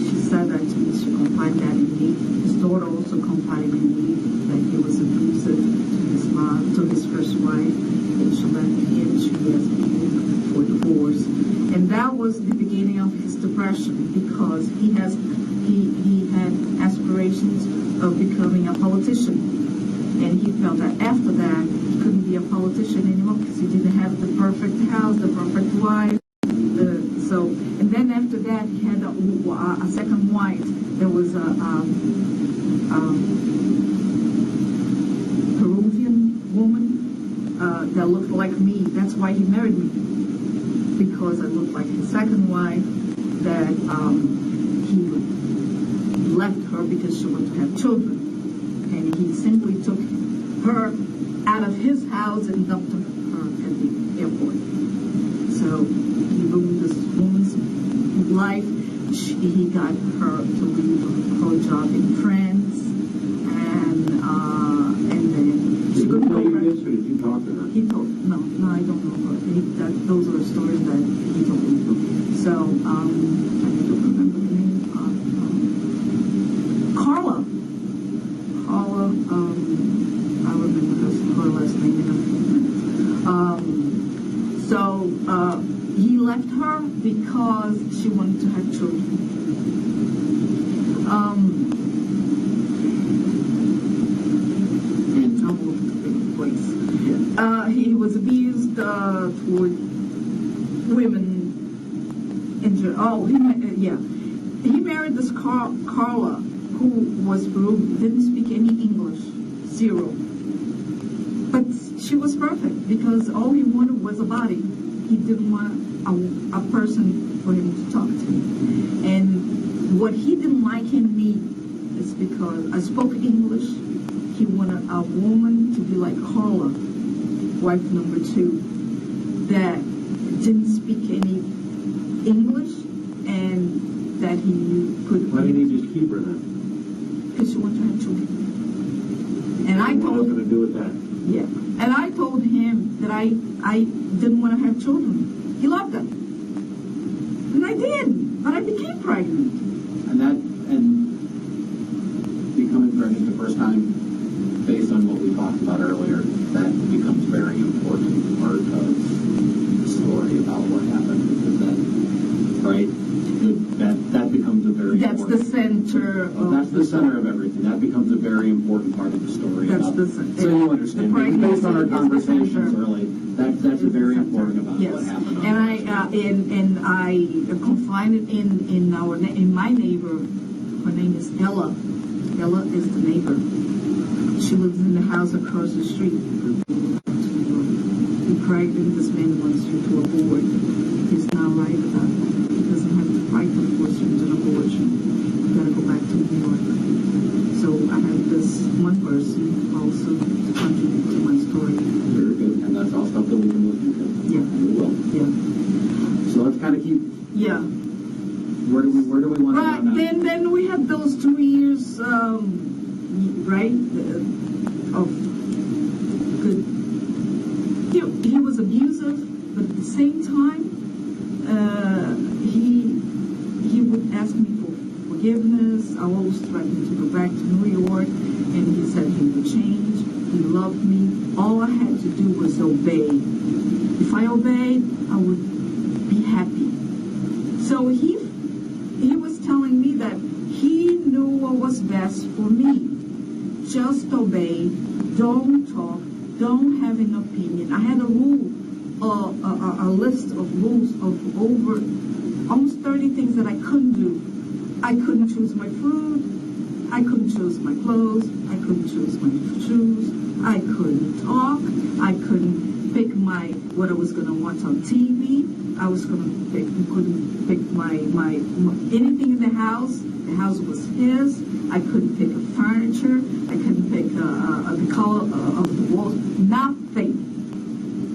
Speaker 3: She said that to me. She confided that in me. His daughter also confided in me that he was abusive to his mom, to his first wife, and she left him. She asked him for divorce, and that was the beginning of his depression because he had aspirations of becoming a politician, and he felt that after that he couldn't be a politician anymore because he didn't have the perfect house, the perfect wife. And then after that, he had a second wife. There was a Peruvian woman that looked like me. That's why he married me, because I looked like his second wife. That he left her because she wanted to have children, and he simply took her out of his house and dumped her at the airport. So he ruined this woman's life. He got her to leave her job in France. because she wanted to have children. He was abused toward women. He married this Carla, who was Peruvian, didn't speak any English, zero. But she was perfect because all he wanted was a body. He didn't want a person for him to talk to. And what he didn't like in me is because I spoke English. He wanted a woman to be like Carla, wife number 2, that didn't speak any English and that he could.
Speaker 1: Why didn't he just keep her then?
Speaker 3: Because she wanted to have children. And I
Speaker 1: What
Speaker 3: told
Speaker 1: nothing to do with that.
Speaker 3: yeah, and I told him that I didn't want to have children. He loved them, and I did, but I became pregnant.
Speaker 2: And becoming pregnant the first time, based on what we talked about earlier, that becomes very important part of the story about what happened, because that becomes a very
Speaker 3: That's the
Speaker 2: important,
Speaker 3: center of
Speaker 2: that's the center of everything. That becomes a very important part of the story.
Speaker 3: That's
Speaker 2: about,
Speaker 3: the center.
Speaker 2: so you understand,
Speaker 3: The
Speaker 2: based on our
Speaker 3: pregnancy is the
Speaker 2: conversations
Speaker 3: center.
Speaker 2: early, that's very important about
Speaker 3: yes.
Speaker 2: what happened.
Speaker 3: And I confined it in my neighbor. Her name is Ella. Ella is the neighbor. She lives in the house across the street. He pregnant. This man wants you to abort. He's not right about that. He doesn't have to fight to force you to an abortion. You got to go back to New York. So I have this one person also to contribute to my story.
Speaker 2: Very good, and that's all stuff that we can look into.
Speaker 3: Yeah.
Speaker 2: And we will.
Speaker 3: Yeah.
Speaker 2: So let's kind of keep.
Speaker 3: Yeah.
Speaker 2: Where do we want to go
Speaker 3: Right.
Speaker 2: now?
Speaker 3: Then we had those 2 years, right, of good. He was abusive, but at the same time, he would ask me for forgiveness. I always threatened to go back to New York, and he said he would change. He loved me. All I had to do was obey. If I obeyed, I would be happy. So he was telling me that he knew what was best for me. Just obey. Don't talk. Don't have an opinion. I had a rule, a list of rules of over almost 30 things that I couldn't do. I couldn't choose my food. I couldn't choose my clothes. I couldn't choose my shoes. I couldn't talk. I couldn't pick what I was going to watch on TV. I couldn't pick my anything in the house. The house was his. I couldn't pick a furniture. I couldn't pick the color of the walls. Nothing.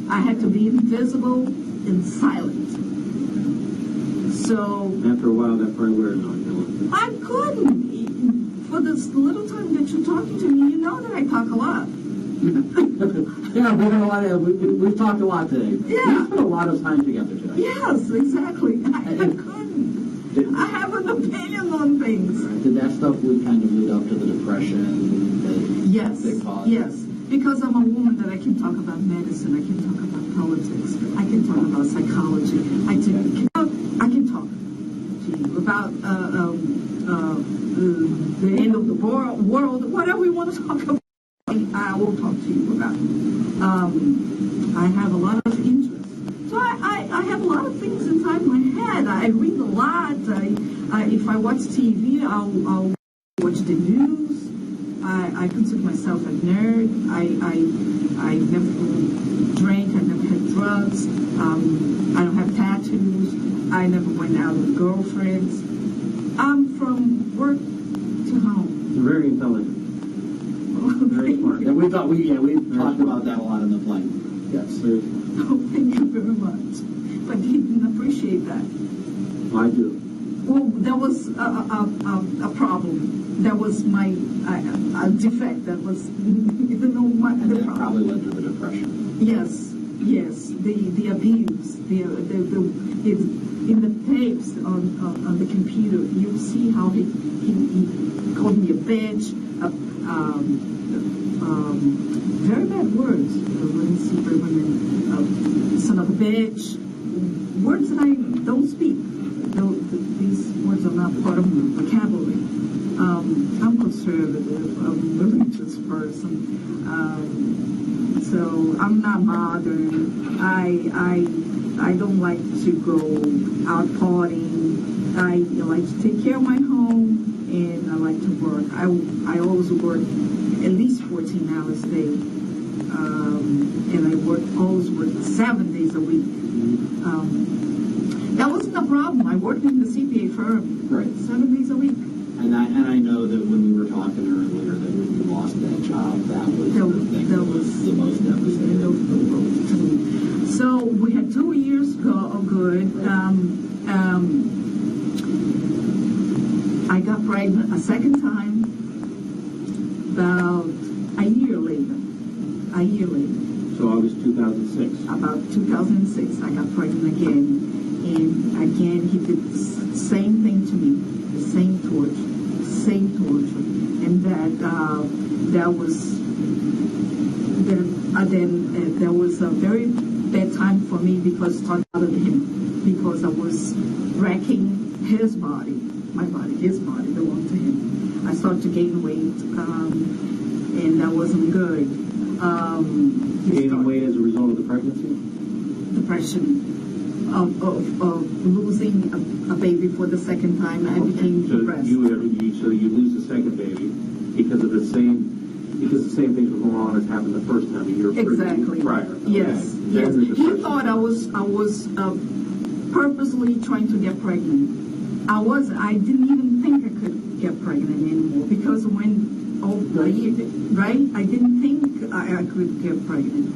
Speaker 3: I had to be invisible and silent. So
Speaker 1: After a while, that probably wears on you.
Speaker 3: I couldn't. For this little time that you're talking to me, you know that I talk a lot.
Speaker 2: Yeah, we've talked a lot today.
Speaker 3: Yeah.
Speaker 2: We spent a lot of time together today.
Speaker 3: Yes, exactly. I couldn't. I have an opinion on things.
Speaker 2: Did that stuff would kind of lead up to the depression that
Speaker 3: Yes,
Speaker 2: they caused?
Speaker 3: yes. Because I'm a woman that I can talk about medicine, I can talk about politics, I can talk about psychology, I can talk to you about the end of the world, whatever you want to talk about, I will talk to you about. I have a lot of interest. So I have a lot of things inside my head. I read a lot. If I watch TV, I'll watch the news. I consider myself a nerd. I never drank. I never had drugs. I don't have tattoos. I never went out with girlfriends. I'm from work to home.
Speaker 1: You're very intelligent. Very smart.
Speaker 2: Yeah, we talked about that a lot in the plane. Yes.
Speaker 3: Oh, thank you very much. But he didn't appreciate that.
Speaker 1: I do.
Speaker 3: Well, that was a problem. That was my a defect. That was the
Speaker 2: That
Speaker 3: problem.
Speaker 2: probably led to the depression.
Speaker 3: Yes. The abuse. In the tapes on the computer, you see how he called me a bitch. Very bad words. When you see women, son of a bitch, words that I don't speak. These words are not part of my vocabulary. I'm conservative. I'm a religious person. So I'm not modern. I don't like to go out partying. I like to take care of my home, and I like to work. I always work at least 14 hours a day, and I always work 7 days a week. That wasn't a problem. I worked in the CPA firm,
Speaker 2: Right.
Speaker 3: 7 days a week.
Speaker 2: And I know that when we were talking earlier that when you lost that job, that was the thing that was the most devastating.
Speaker 3: So we had 2 years good. I got pregnant a second time about a year later.
Speaker 1: So August 2006.
Speaker 3: About 2006, I got pregnant again. And again, he did the same thing to me, the same torture. And that was, then there was a very bad time for me because I bothered him, because I was wrecking his body, my body, his body belonged to him. I started to gain weight, and that wasn't good.
Speaker 1: Gaining weight as a result of the pregnancy?
Speaker 3: Depression. Of losing a baby for the second time, I became depressed.
Speaker 1: So you lose the second baby because the same things were going on as happened the first time, a year
Speaker 3: Exactly.
Speaker 1: prior.
Speaker 3: Yes.
Speaker 1: Okay.
Speaker 3: Yes.
Speaker 1: Then the
Speaker 3: He
Speaker 1: depression.
Speaker 3: thought I was purposely trying to get pregnant. I didn't even think I could get pregnant anymore because right? I didn't think I could get pregnant.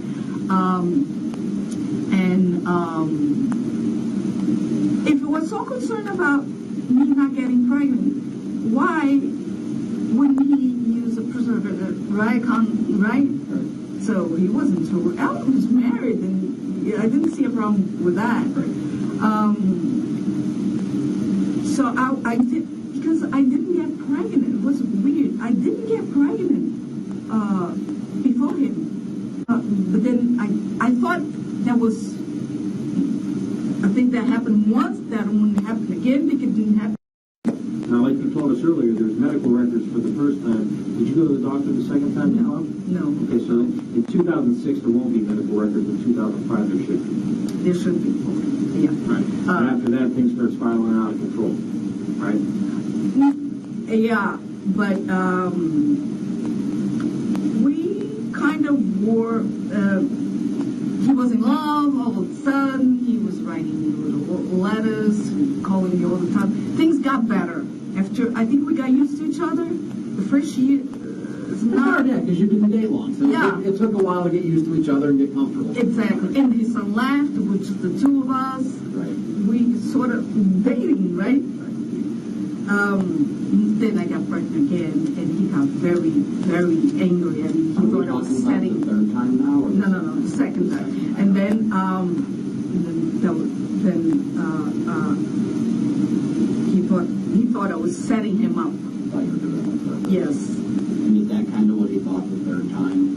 Speaker 3: If he was so concerned about me not getting pregnant, why wouldn't he use a preservative, right? Right? So he wasn't too. Ellen was married, and I didn't see a problem with that. So I did, because I didn't get pregnant. It was weird. I didn't get pregnant before him. But then I thought that was. I think that happened once. That wouldn't happen again because it didn't happen.
Speaker 1: Now, like you told us earlier, there's medical records for the first time. Did you go to the doctor the second time?
Speaker 3: No.
Speaker 1: Okay, so in 2006 there won't be medical records. In 2005 there should be.
Speaker 3: There should be. Yeah.
Speaker 1: Right. And after that, things start spiraling out of control. Right.
Speaker 3: Yeah, but we kind of were. He was in love. All of a sudden, he was writing me little letters, calling me all the time. Things got better after. I think we got used to each other. The first year, it's not.
Speaker 2: Yeah, because you didn't date long, so
Speaker 3: Yeah.
Speaker 2: it took a while to get used to each other and get comfortable.
Speaker 3: Exactly. And his son left, which is the two of us.
Speaker 2: Right.
Speaker 3: We sort of dating, right? Then I got pregnant again, and he got very, very angry, and he
Speaker 2: Are we
Speaker 3: thought I was
Speaker 2: talking about
Speaker 3: setting.
Speaker 2: the third time now? Or
Speaker 3: No, the second time. And then, he thought I was setting him up.
Speaker 2: I thought you were doing it on purpose.
Speaker 3: Yes.
Speaker 2: And is that kind of what he thought the third time?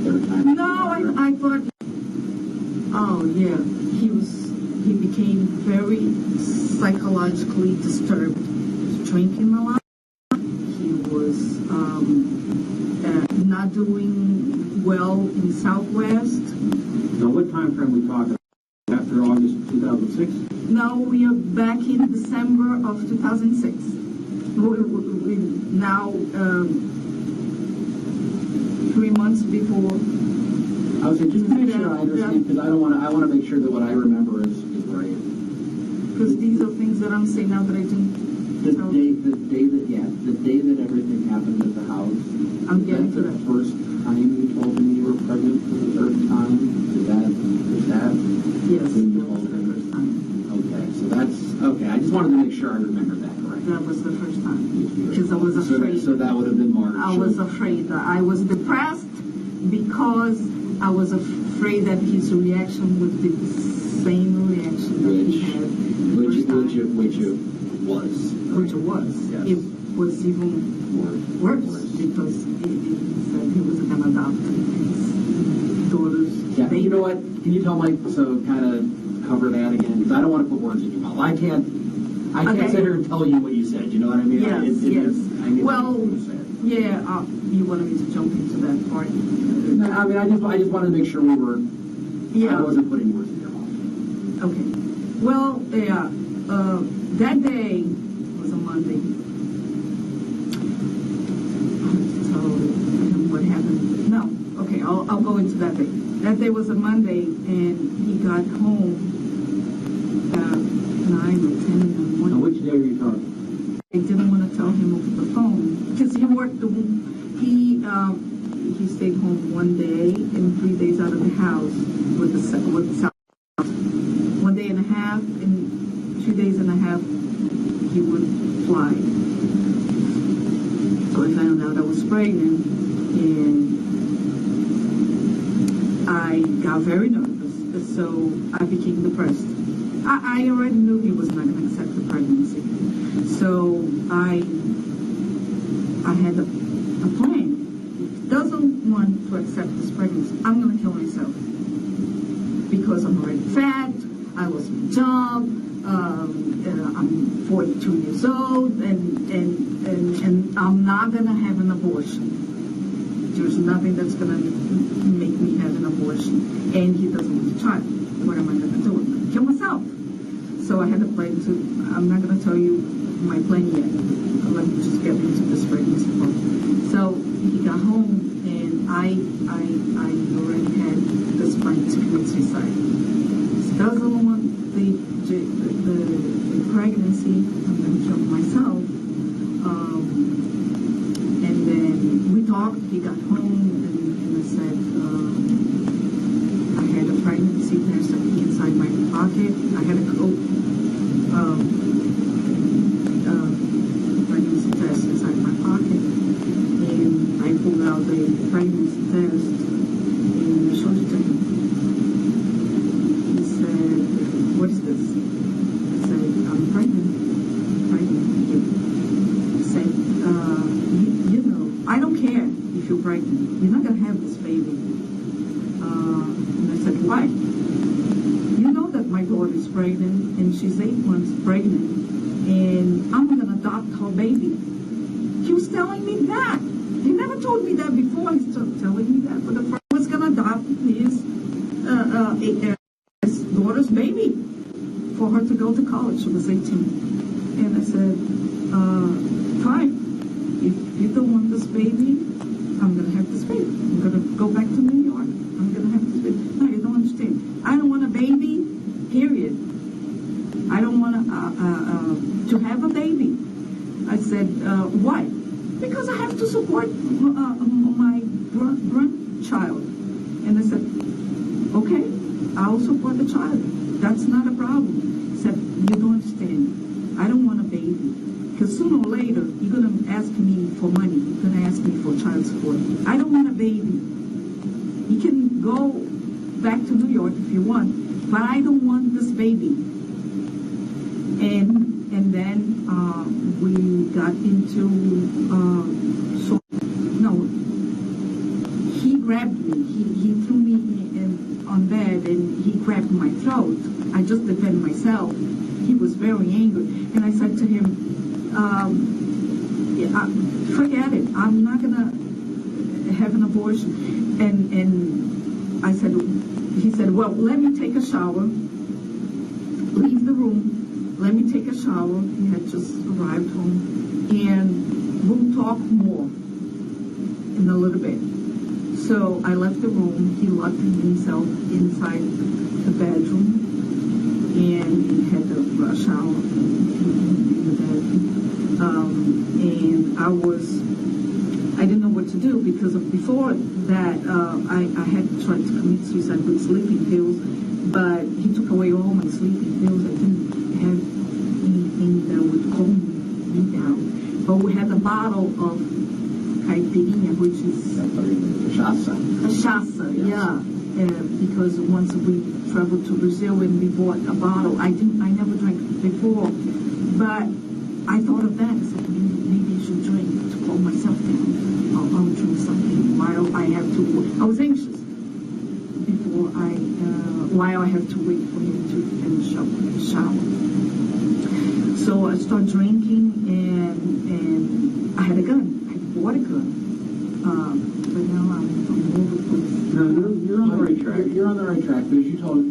Speaker 2: The third time?
Speaker 3: No, I thought. Oh yeah, he became very psychologically disturbed. He was drinking a lot. He was not doing well in Southwest.
Speaker 1: Now, what time frame are we talking? After August 2006?
Speaker 3: Now we are back in December of 2006. We now 3 months before.
Speaker 2: I was saying, just to make sure I understand, because I want to make sure that what I remember is right.
Speaker 3: Because these are things that I'm saying now that I didn't.
Speaker 2: The day that everything happened at the house.
Speaker 3: I'm getting to
Speaker 2: the
Speaker 3: that.
Speaker 2: first time you told him you were pregnant for the third time. Is that?
Speaker 3: Yes,
Speaker 2: when you
Speaker 3: that was
Speaker 2: told
Speaker 3: the
Speaker 2: him?
Speaker 3: first time.
Speaker 2: Okay, so that's okay. I just wanted to make sure I remembered that correctly.
Speaker 3: That was the first time. Because I was afraid.
Speaker 2: So that would have been March.
Speaker 3: I was afraid that I was depressed because I was afraid that his reaction would be the same reaction that he had the first time.
Speaker 2: Which it was.
Speaker 3: Which it was.
Speaker 2: Yes.
Speaker 3: It was even worse because he said he was going to adopt. daughters.
Speaker 2: Yeah,
Speaker 3: They,
Speaker 2: you know what? Can you tell Mike, so kind of cover that again? Because I don't want to put words in your mouth. I can't
Speaker 3: Okay.
Speaker 2: sit here and tell you what you said. You know what I mean?
Speaker 3: Yes, yes.
Speaker 2: I need
Speaker 3: Well,
Speaker 2: what you said.
Speaker 3: yeah, you wanted me to jump into that part?
Speaker 2: No, I mean, I just wanted to make sure we were.
Speaker 3: Yeah.
Speaker 2: I wasn't putting words in your mouth.
Speaker 3: Okay. Well, yeah, that day was a Monday. So, what happened? No, okay, I'll go into that day. That day was a Monday, and he got home at 9 or 10 in the
Speaker 2: Now,
Speaker 3: morning.
Speaker 2: which day are you talking?
Speaker 3: I didn't want to tell him over the phone because he worked. He stayed home one day and 3 days out of the house with the South. 1 day and a half and 2 days and a half he would fly. So I found out I was pregnant, and I got very nervous. So I became depressed. I already knew he was not going to accept the pregnancy. So I had a plan. If he doesn't want to accept this pregnancy, I'm going to kill myself. Because I'm already fat, I lost my job, I'm 42 years old, and I'm not going to have an abortion. There's nothing that's going to make me have an abortion. And he doesn't want a child. What am I going to do? I'm going to kill myself. So I had a plan to, I'm not going to tell you my plan yet. Let me just get into this pregnancy part. So he got home, and I already had this plan to commit suicide. He doesn't want the pregnancy. I'm going to kill myself. And then we talked. He got home, and I said, I had a pregnancy test inside my pocket. I had a pregnancy test inside my pocket, and I pulled out the pregnancy test and I showed it to him. He said, "What is this?" I said, "I'm pregnant." He said, you know, I don't care if you're pregnant. You're not going to have this baby. And I said, why? You know that my daughter is pregnant, and she's 8 months pregnant, and I'm going to adopt her baby. He was telling me that. He never told me that before. He's telling me that for the first time. He was going to adopt his daughter's baby for her to go to college. She was 18. And I said, fine. If you don't want this baby, I'm going to have this baby. I'm going to go back to New York. I'm going to have this baby. No, you don't understand. I don't want a baby, period. I don't want to have a baby. I said, why? Because I have to support my grandchild. And I said, okay, I'll support the child. That's not a problem. He said, you don't understand. I don't want a baby. Because sooner or later, you're going to ask me for money. You're going to ask me for child support. I don't want a baby. You can go back to New York if you want, but I don't want this baby. And then we got into, he grabbed me. He threw me on bed, and he grabbed my throat. I just defended myself. He was very angry. And I said to him, forget it. I'm not going to have an abortion. And I said, he said, well, let me take a shower. Leave the room. Let me take a shower. He had just arrived home. And we'll talk more in a little bit. So I left the room. He locked himself inside the bedroom. And he had a shower in the bedroom. And I didn't know what to do, because before that, I had tried to commit suicide with sleeping pills, but he took away all my sleeping pills. I didn't have anything that would calm me down. But we had a bottle of caipirinha, which is cachaça, yeah. Because once we traveled to Brazil and we bought a bottle, I never drank it before, but I thought of that. I said, maybe I should drink to calm myself down. I'll drink something. Why don't I have to? I was anxious. while I have to wait for him to finish up the shower. So I start drinking, and I had a gun. I bought a gun. But now I'm all over the place.
Speaker 1: No, you're on the right track.
Speaker 2: You're on the right track, because you told,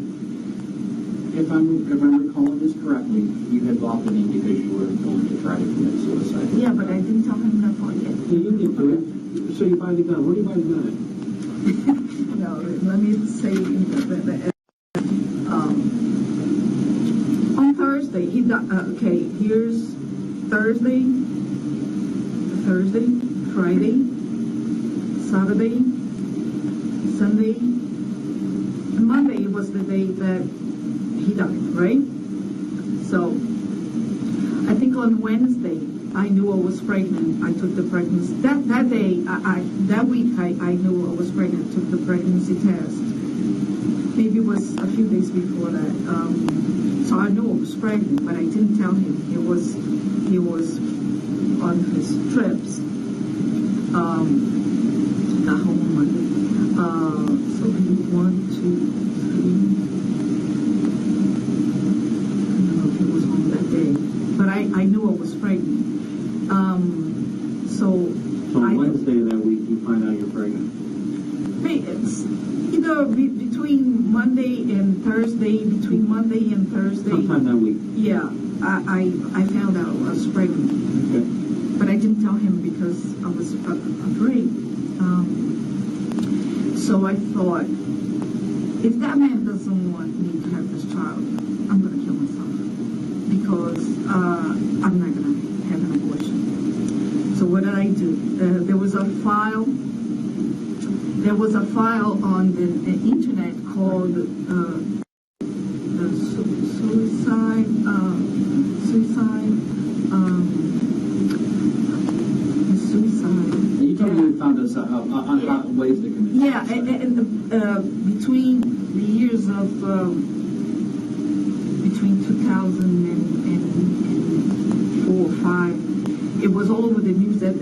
Speaker 2: if I'm recalling this correctly, you had bought the name because you were going to try to commit suicide.
Speaker 3: Yeah, but I didn't tell him that part yet.
Speaker 1: Yeah, you get to it. So you buy the gun. Where do you buy the gun at?
Speaker 3: No, let me say on Thursday, okay, here's Thursday, Friday, Saturday, Sunday, and Monday was the day that he died, right? So I think on Wednesday I knew I was pregnant. I took the pregnancy that day. That week I knew I was pregnant. Took the pregnancy test. Maybe it was a few days before that. So I knew I was pregnant, but I didn't tell him. He was on his trips. Got home on Monday. So he 1, 2, 3. I don't know if he was home that day, but I knew I was pregnant.
Speaker 1: So on Wednesday of that week, you find out you're pregnant.
Speaker 3: It's either between Monday and Thursday.
Speaker 1: Sometime that week.
Speaker 3: Yeah, I found out I was pregnant.
Speaker 1: Okay.
Speaker 3: But I didn't tell him because I was afraid. So I thought, if that man doesn't want me to have this child, I'm going to kill myself because I'm not going to have an abortion. So what did I do? There was a file on the internet called suicide.
Speaker 2: You told me you found us on ways to commit suicide.
Speaker 3: Yeah, and between the years of between 2004 or 5, it was all over the news that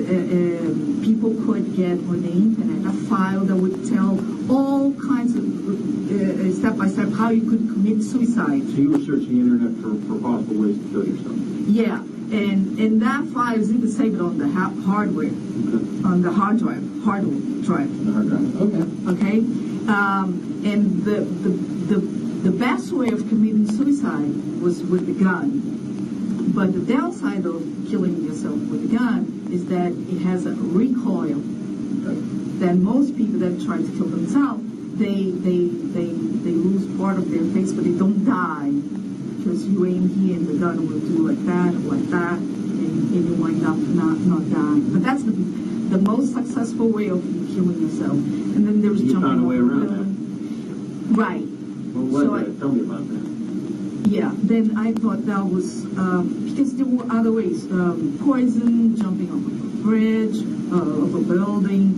Speaker 3: people could get on the internet a file that would tell all kinds of step by step how you could commit suicide.
Speaker 1: So you were searching the internet for possible ways to kill yourself.
Speaker 3: Yeah, and that file is even saved on the hardware, on the hard drive.
Speaker 2: The hard drive. Okay.
Speaker 3: Okay, and the best way of committing suicide was with the gun. But the downside of killing yourself with a gun is that it has a recoil. That most people that try to kill themselves, they lose part of their face, but they don't die because you aim here and the gun will do like that or like that, and you wind up not dying. But that's the most successful way of killing yourself. And then there's
Speaker 1: You
Speaker 3: jumping
Speaker 1: found a way
Speaker 3: over
Speaker 1: around
Speaker 3: the-
Speaker 1: that.
Speaker 3: Right.
Speaker 1: Well, tell me about that.
Speaker 3: Yeah, then I thought that was, because there were other ways, poison, jumping off of a bridge, of a building,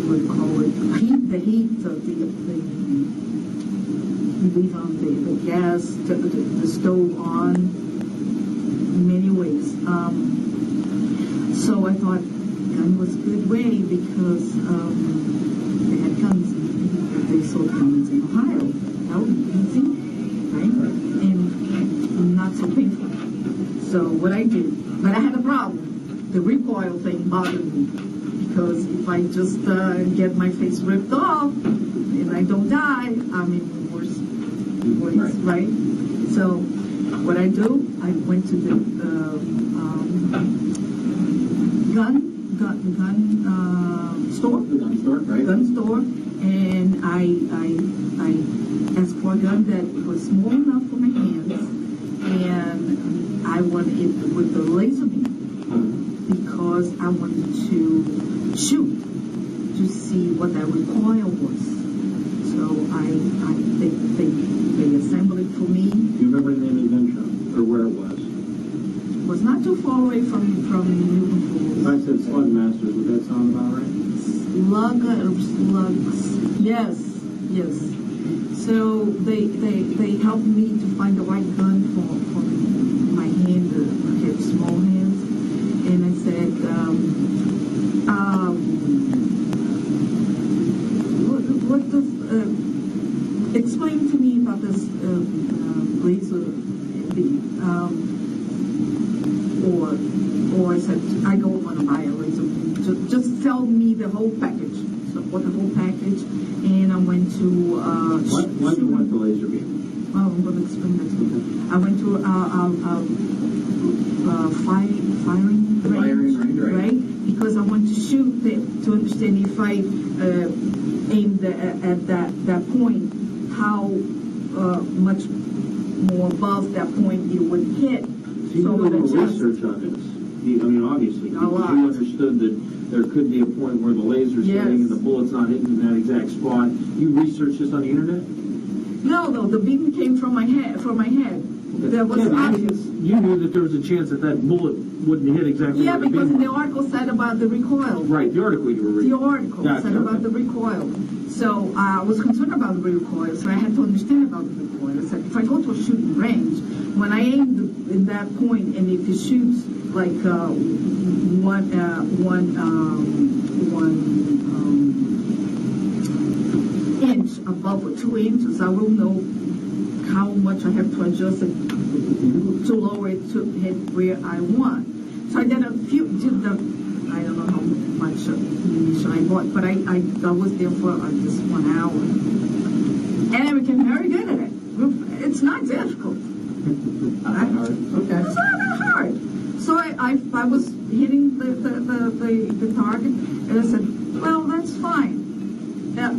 Speaker 3: what do you call it, the heat of the leave on the gas, the stove on, many ways. So I thought gun was a good way because they had guns. They sold guns in Ohio. That would be easy, right? And not so painful. So what I did, but I had a problem. The recoil thing bothered me because if I just get my face ripped off and I don't die, I'm in worse, right? So what I do, I went to the gun store.
Speaker 2: The gun store, right?
Speaker 3: Gun store. And I asked for a gun that was small enough for my hands, and I wanted it with the laser beam because I wanted to shoot to see what that recoil was. So they assembled it for me.
Speaker 1: Do you remember the name of the gun shop or where it was?
Speaker 3: It was not too far away from Newton
Speaker 1: If I said Slug Masters, would that sound about right?
Speaker 3: Slugs. Yes. So they helped me to find the right gun for my hand. I have small hands, and I said, said, I don't want to buy a laser beam. Just sell me the whole package. So I bought the whole package, and I went to...
Speaker 1: Why do you want the laser beam?
Speaker 3: Oh, I'm going to explain that to you. I went to firing range, right? Because I want to shoot to understand if I aimed at that point, how much more above that point it would hit.
Speaker 1: So you did a little research on this. I mean, obviously,
Speaker 3: A lot.
Speaker 1: you understood that there could be a point where the laser's hitting and the bullet's not hitting in that exact spot. You researched this on the internet?
Speaker 3: No, the beam came from my head. That was obvious.
Speaker 1: You knew that there was a chance that that bullet wouldn't hit exactly
Speaker 3: Yeah,
Speaker 1: where the
Speaker 3: because
Speaker 1: beam
Speaker 3: the
Speaker 1: was.
Speaker 3: article said about the recoil.
Speaker 1: Right, the article you were reading.
Speaker 3: The article
Speaker 1: Gotcha,
Speaker 3: said about
Speaker 1: okay.
Speaker 3: the recoil. So I was concerned about the recoil, so I had to understand about the recoil. I said, if I go to a shooting range, when I aim in that point, and if it shoots like one inch above or 2 inches, I will know how much I have to adjust it to lower it to hit where I want. So I did a few, I don't know how much ammunition I bought, but I was there for just 1 hour. And I became very good at it. It's not difficult.
Speaker 2: Okay.
Speaker 3: It's not that hard. So I was hitting the target, and I said, well, that's fine. Now,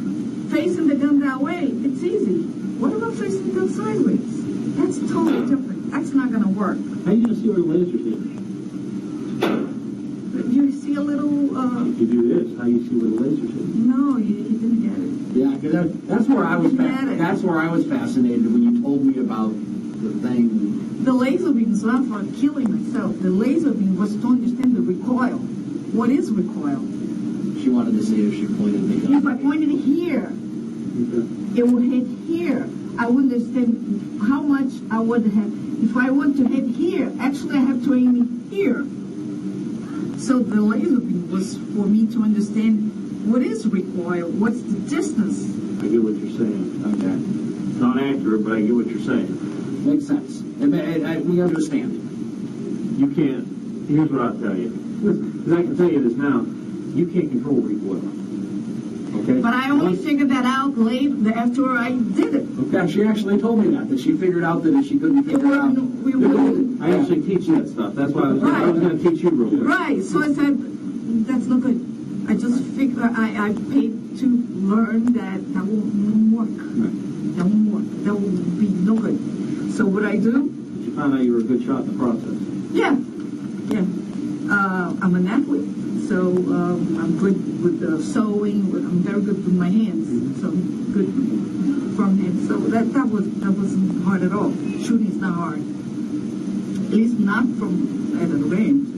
Speaker 3: facing the gun that way, it's easy. What about facing the gun sideways? That's totally different. That's not going to work.
Speaker 1: How are you going to see where the laser's hitting?
Speaker 3: You see a little...
Speaker 1: If you do this, how do you see where the laser's hitting?
Speaker 3: No, you didn't get it.
Speaker 2: Yeah, because that's where I was. That's where I was fascinated when you told me about the thing.
Speaker 3: The laser beam is not for killing myself. The laser beam was to understand the recoil. What is recoil?
Speaker 2: She wanted to see if she pointed the gun.
Speaker 3: If I pointed here,
Speaker 1: Okay.
Speaker 3: it would hit here. I would understand how much I would have. If I want to hit here, actually I have to aim here. So the laser beam was for me to understand what is recoil, what's the distance.
Speaker 1: I get what you're saying.
Speaker 2: Okay.
Speaker 1: Not accurate, but I get what you're saying.
Speaker 2: Makes sense. We understand.
Speaker 1: You can't, here's what I'll tell you. Because I can tell you this now, you can't control recoil. Okay?
Speaker 3: But I only figured that out later after I did it.
Speaker 2: Okay, she actually told me that she figured out that if she couldn't
Speaker 3: It
Speaker 2: figure it out.
Speaker 3: wouldn't, we wouldn't.
Speaker 1: I actually teach that stuff. That's why I was going to teach you real quick.
Speaker 3: Right, so I said, that's not good. I just figured, I paid to learn that won't work. That won't work. That will be no good. So what I do?
Speaker 1: But you found out you were a good shot in the process.
Speaker 3: Yeah. I'm an athlete, so I'm good with the sewing. I'm very good with my hands, so I'm good from hands. So that wasn't hard at all. Shooting is not hard, at least not from at a range.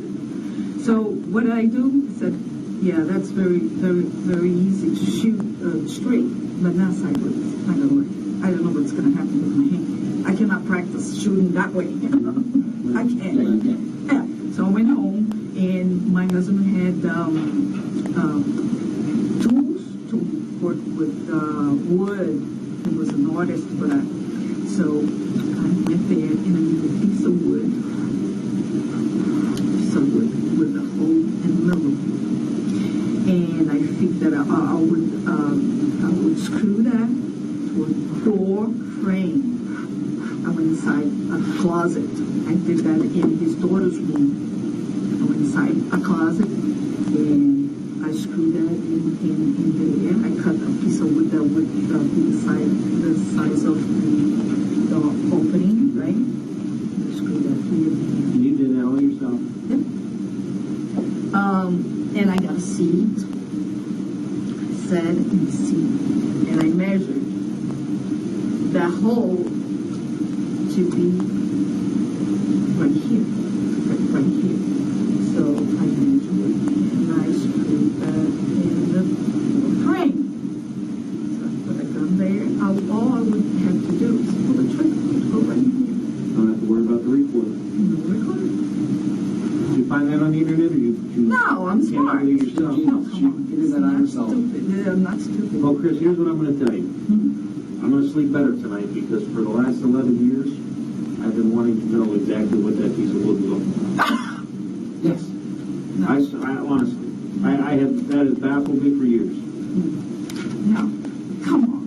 Speaker 3: So what did I do? I said, yeah, that's very, very, very easy to shoot straight, but not sideways. It's not gonna work. I don't know what's gonna happen with my hand. I cannot practice shooting that way. I can't. Yeah. So I went home, and my husband had tools to work with wood. He was an artist for that. So I went there, and I made a piece of wood. With a hole in the middle. And I think that I would screw that to a door frame. I went inside a closet. I did that in his daughter's room. I went inside a closet, and I screwed that in there. I cut a piece of wood that would be the size of the opening, right? I screwed that here.
Speaker 1: And you did that all yourself?
Speaker 3: Yep. And I got a seat. I said, and seat. And I measured that hole to be right here. Right here. So I measured it, and I screwed that in the frame. So I put a gun there. All I would have to do is pull the trigger, go right in here.
Speaker 1: Don't have to worry about the recoil.
Speaker 3: No record.
Speaker 1: Did you find that on the internet, or you
Speaker 3: No, I'm
Speaker 1: can't
Speaker 3: smart.
Speaker 1: believe yourself?
Speaker 3: No, come on.
Speaker 2: She did that on herself.
Speaker 3: Stupid. I'm not stupid.
Speaker 1: Well, Chris, here's what I'm going to tell you.
Speaker 3: Mhm.
Speaker 1: I'm going to sleep better tonight because for the last 11 years, I've been wanting to know exactly what that piece of wood was all about.
Speaker 2: Yes.
Speaker 1: that has baffled me for years.
Speaker 3: No, come on.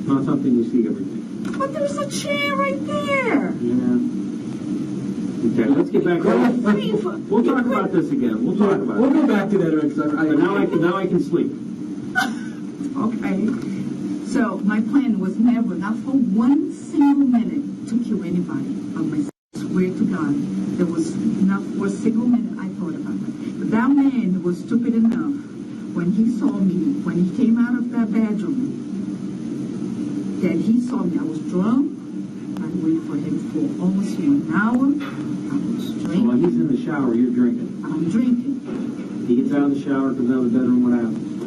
Speaker 1: Not something you see every day.
Speaker 3: But there's a chair right there.
Speaker 1: Yeah. Okay, let's get back to We'll talk about this again. We'll talk about
Speaker 2: We'll
Speaker 1: it.
Speaker 2: go back to that, Eric.
Speaker 1: But now I can sleep.
Speaker 3: Okay. So my plan was never, not for one single minute, to kill anybody. I swear to God, there was not for a single minute I thought about it. But that man was stupid enough when he saw me, when he came out of that bedroom, that he saw me. I was drunk. I waited for him for almost 1 hour. I was
Speaker 1: So
Speaker 3: drinking.
Speaker 1: while he's in the shower, you're drinking.
Speaker 3: I'm drinking.
Speaker 1: He gets out of the shower, comes out of the bedroom, what happens?